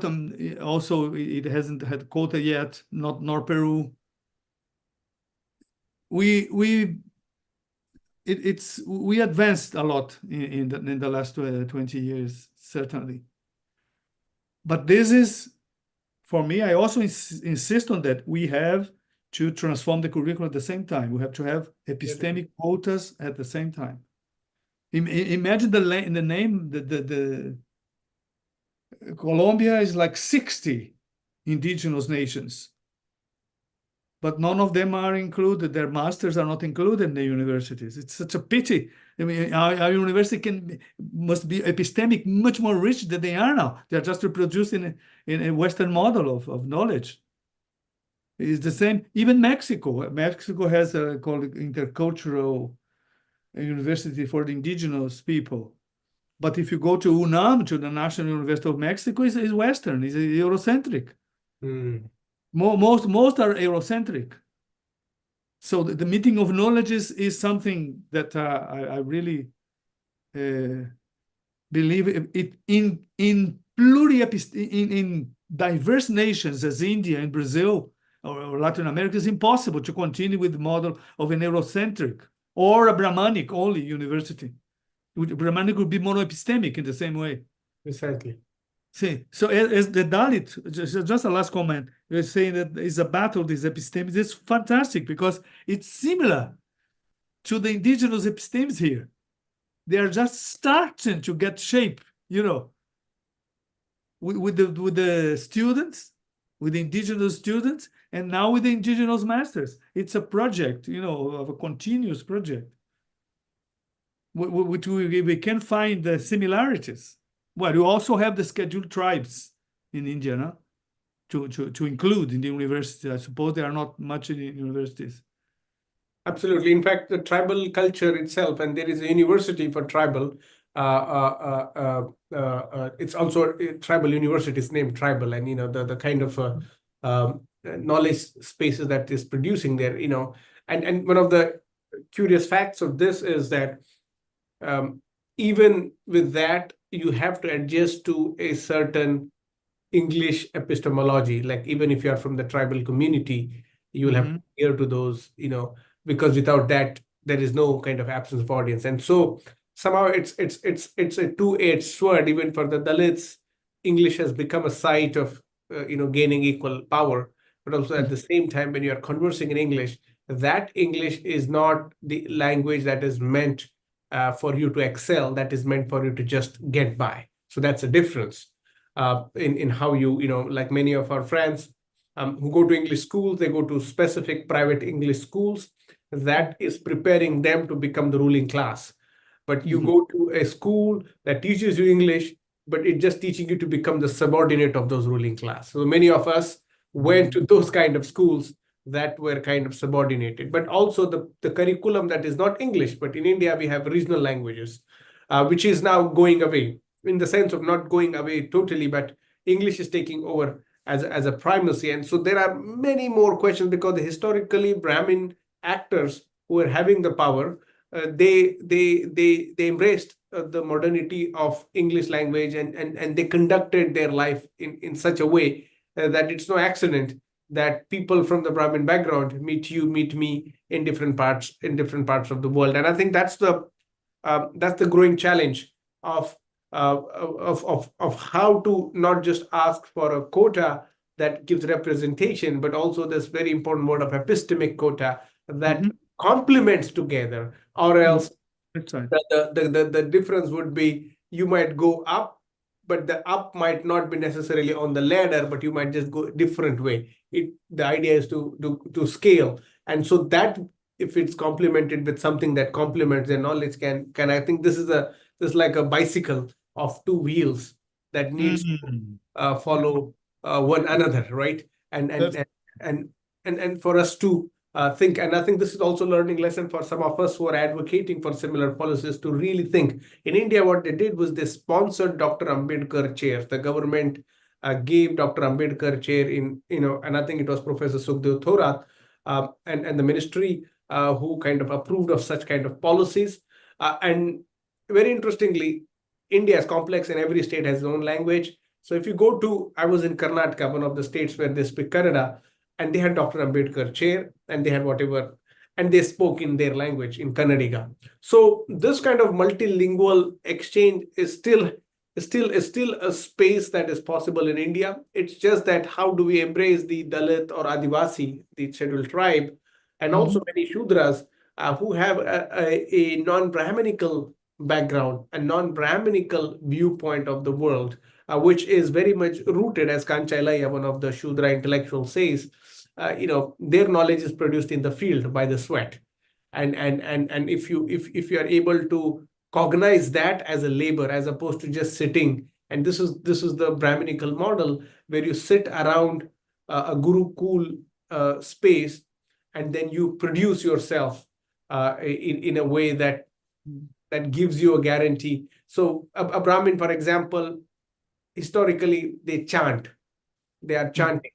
also, it hasn't had quota yet, nor Peru. We advanced a lot in the last 20 years, certainly. But this is, for me, I also insist on that. We have to transform the curriculum at the same time. We have to have epistemic quotas at the same time. Imagine the name, the Colombia is like 60 indigenous nations. But none of them are included. Their masters are not included in the universities. It's such a pity. I mean, our university must be epistemic, much more rich than they are now. They are just reproducing in a Western model of knowledge. It's the same. Even Mexico. Mexico has a called intercultural university for the indigenous people. But if you go to UNAM, to the National University of Mexico, is Western, is Eurocentric. Mm. Most are Eurocentric. So the meeting of knowledge is something that I really believe it in diverse nations as India and Brazil or Latin America. It's impossible to continue with the model of an Eurocentric or a Brahmanic only university. Brahmanic would be monoepistemic in the same way. Precisely. See, so as the Dalit, just a last comment, you're saying that it's a battle, this epistemics. It's fantastic because it's similar to the indigenous epistemes here. They are just starting to get shape, you know, with the students, with the indigenous students, and now with the indigenous masters. It's a project, you know, of a continuous project, which we can find the similarities. Well, you also have the scheduled tribes in India, no? To include in the university. I suppose there are not much in the universities. Absolutely. In fact, the tribal culture itself, and there is a university for tribal. It's also a tribal university. It's named tribal, and you know the kind of knowledge spaces that is producing there. You know, and one of the curious facts of this is that even with that, you have to adjust to a certain English epistemology. Like even if you are from the tribal community, you will have to adhere to those, you know, because without that, there is no kind of absence of audience. And so somehow it's a two-edged sword. Even for the Dalits, English has become a site of you know, gaining equal power. But also at the same time, when you are conversing in English, that English is not the language that is meant for you to excel. That is meant for you to just get by. So that's a difference in how you know, like many of our friends who go to English schools, they go to specific private English schools that is preparing them to become the ruling class. But you go to a school that teaches you English, but it's just teaching you to become the subordinate of those ruling class. So many of us went to those kind of schools that were kind of subordinated. But also the curriculum that is not English, but in India we have regional languages, which is now going away, in the sense of not going away totally, but English is taking over as a primacy. And so there are many more questions, because historically Brahmin actors who were having the power, they embraced the modernity of English language, and they conducted their life in such a way that it's no accident that people from the Brahmin background meet you, meet me in different parts of the world. And I think that's the growing challenge of how to not just ask for a quota that gives representation, but also this very important word of epistemic quota that complements together, or else That's right. the difference would be you might go up, but the up might not be necessarily on the ladder, but you might just go a different way. The idea is to scale, and so that if it's complemented with something that complements their knowledge, can I think this is like a bicycle of two wheels that needs to follow one another, right? And for us to think, and I think this is also a learning lesson for some of us who are advocating for similar policies, to really think. In India, what they did was they sponsored Dr. Ambedkar chairs. The government gave Dr. Ambedkar chair in, you know, and I think it was Professor Sukhdev Thorat and the ministry who kind of approved of such kind of policies. And very interestingly, India is complex, and every state has its own language. So if you go to, I was in Karnataka, one of the states where they speak Kannada, and they had Dr. Ambedkar chair, and they had whatever, and they spoke in their language, in Kannadiga. So this kind of multilingual exchange is still a space that is possible in India. It's just that how do we embrace the Dalit or Adivasi, the scheduled tribe, and also many Shudras who have a non-Brahminical background, a non-Brahminical viewpoint of the world, which is very much rooted, as Kanchailaya, one of the Shudra intellectuals, says, their knowledge is produced in the field by the sweat. And if you are able to cognize that as a labor, as opposed to just sitting, and this is the Brahminical model, where you sit around a Gurukul space, and then you produce yourself in a way that gives you a guarantee. So a Brahmin, for example, historically, they chant. They are chanting,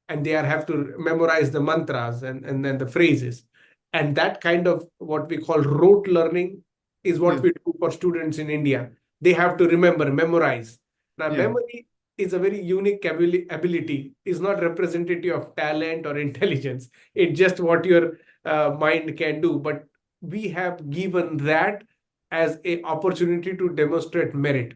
and they have to memorize the mantras and then the phrases. And that kind of what we call rote learning is what we do for students in India. They have to remember, memorize. Now, memory is a very unique ability. It's not representative of talent or intelligence. It's just what your mind can do. But we have given that as an opportunity to demonstrate merit,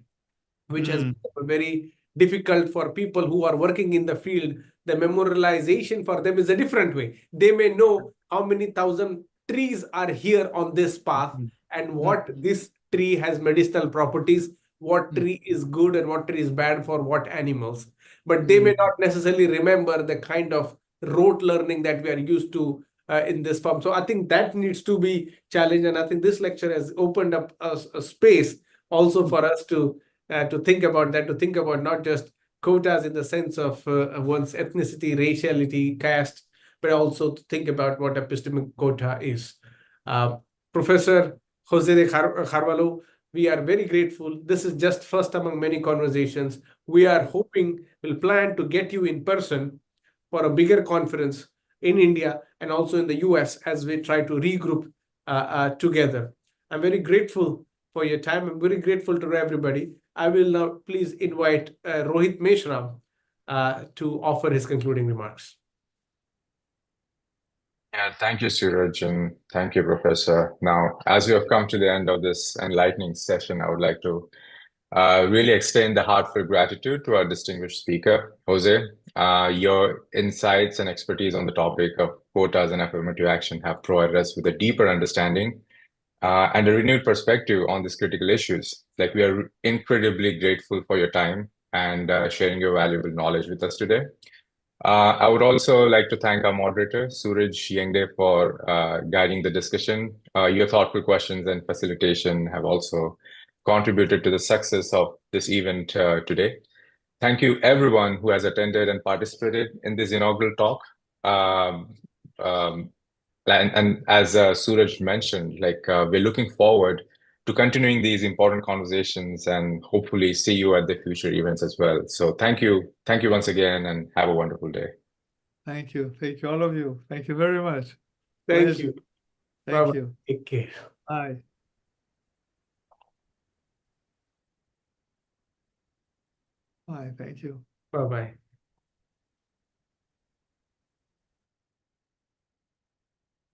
which has become very difficult for people who are working in the field. The memorialization for them is a different way. They may know how many thousand trees are here on this path, and what this tree has medicinal properties, what tree is good and what tree is bad for what animals. But they may not necessarily remember the kind of rote learning that we are used to in this form. So I think that needs to be challenged. And I think this lecture has opened up a space also for us to think about that, to think about not just quotas in the sense of one's ethnicity, raciality, caste, but also to think about what epistemic quota is. Professor Jose de Carvalho, we are very grateful. This is just first among many conversations. We are hoping, we'll plan to get you in person for a bigger conference in India and also in the US as we try to regroup together. I'm very grateful for your time. I'm very grateful to everybody. I will now please invite Rohit Meshram to offer his concluding remarks. Yeah, thank you, Suraj, and thank you, Professor. Now, as we have come to the end of this enlightening session, I would like to really extend the heartfelt gratitude to our distinguished speaker, Jose. Your insights and expertise on the topic of quotas and affirmative action have provided us with a deeper understanding and a renewed perspective on these critical issues. Like, we are incredibly grateful for your time and sharing your valuable knowledge with us today. I would also like to thank our moderator, Suraj Yengde, for guiding the discussion. Your thoughtful questions and facilitation have also contributed to the success of this event today. Thank you, everyone who has attended and participated in this inaugural talk. And as Suraj mentioned, we're looking forward to continuing these important conversations and hopefully see you at the future events as well. So thank you once again, and have a wonderful day. Thank you, all of you. Thank you very much. Thank you. Thank you. Take care. Bye. Bye. Thank you. Bye-bye.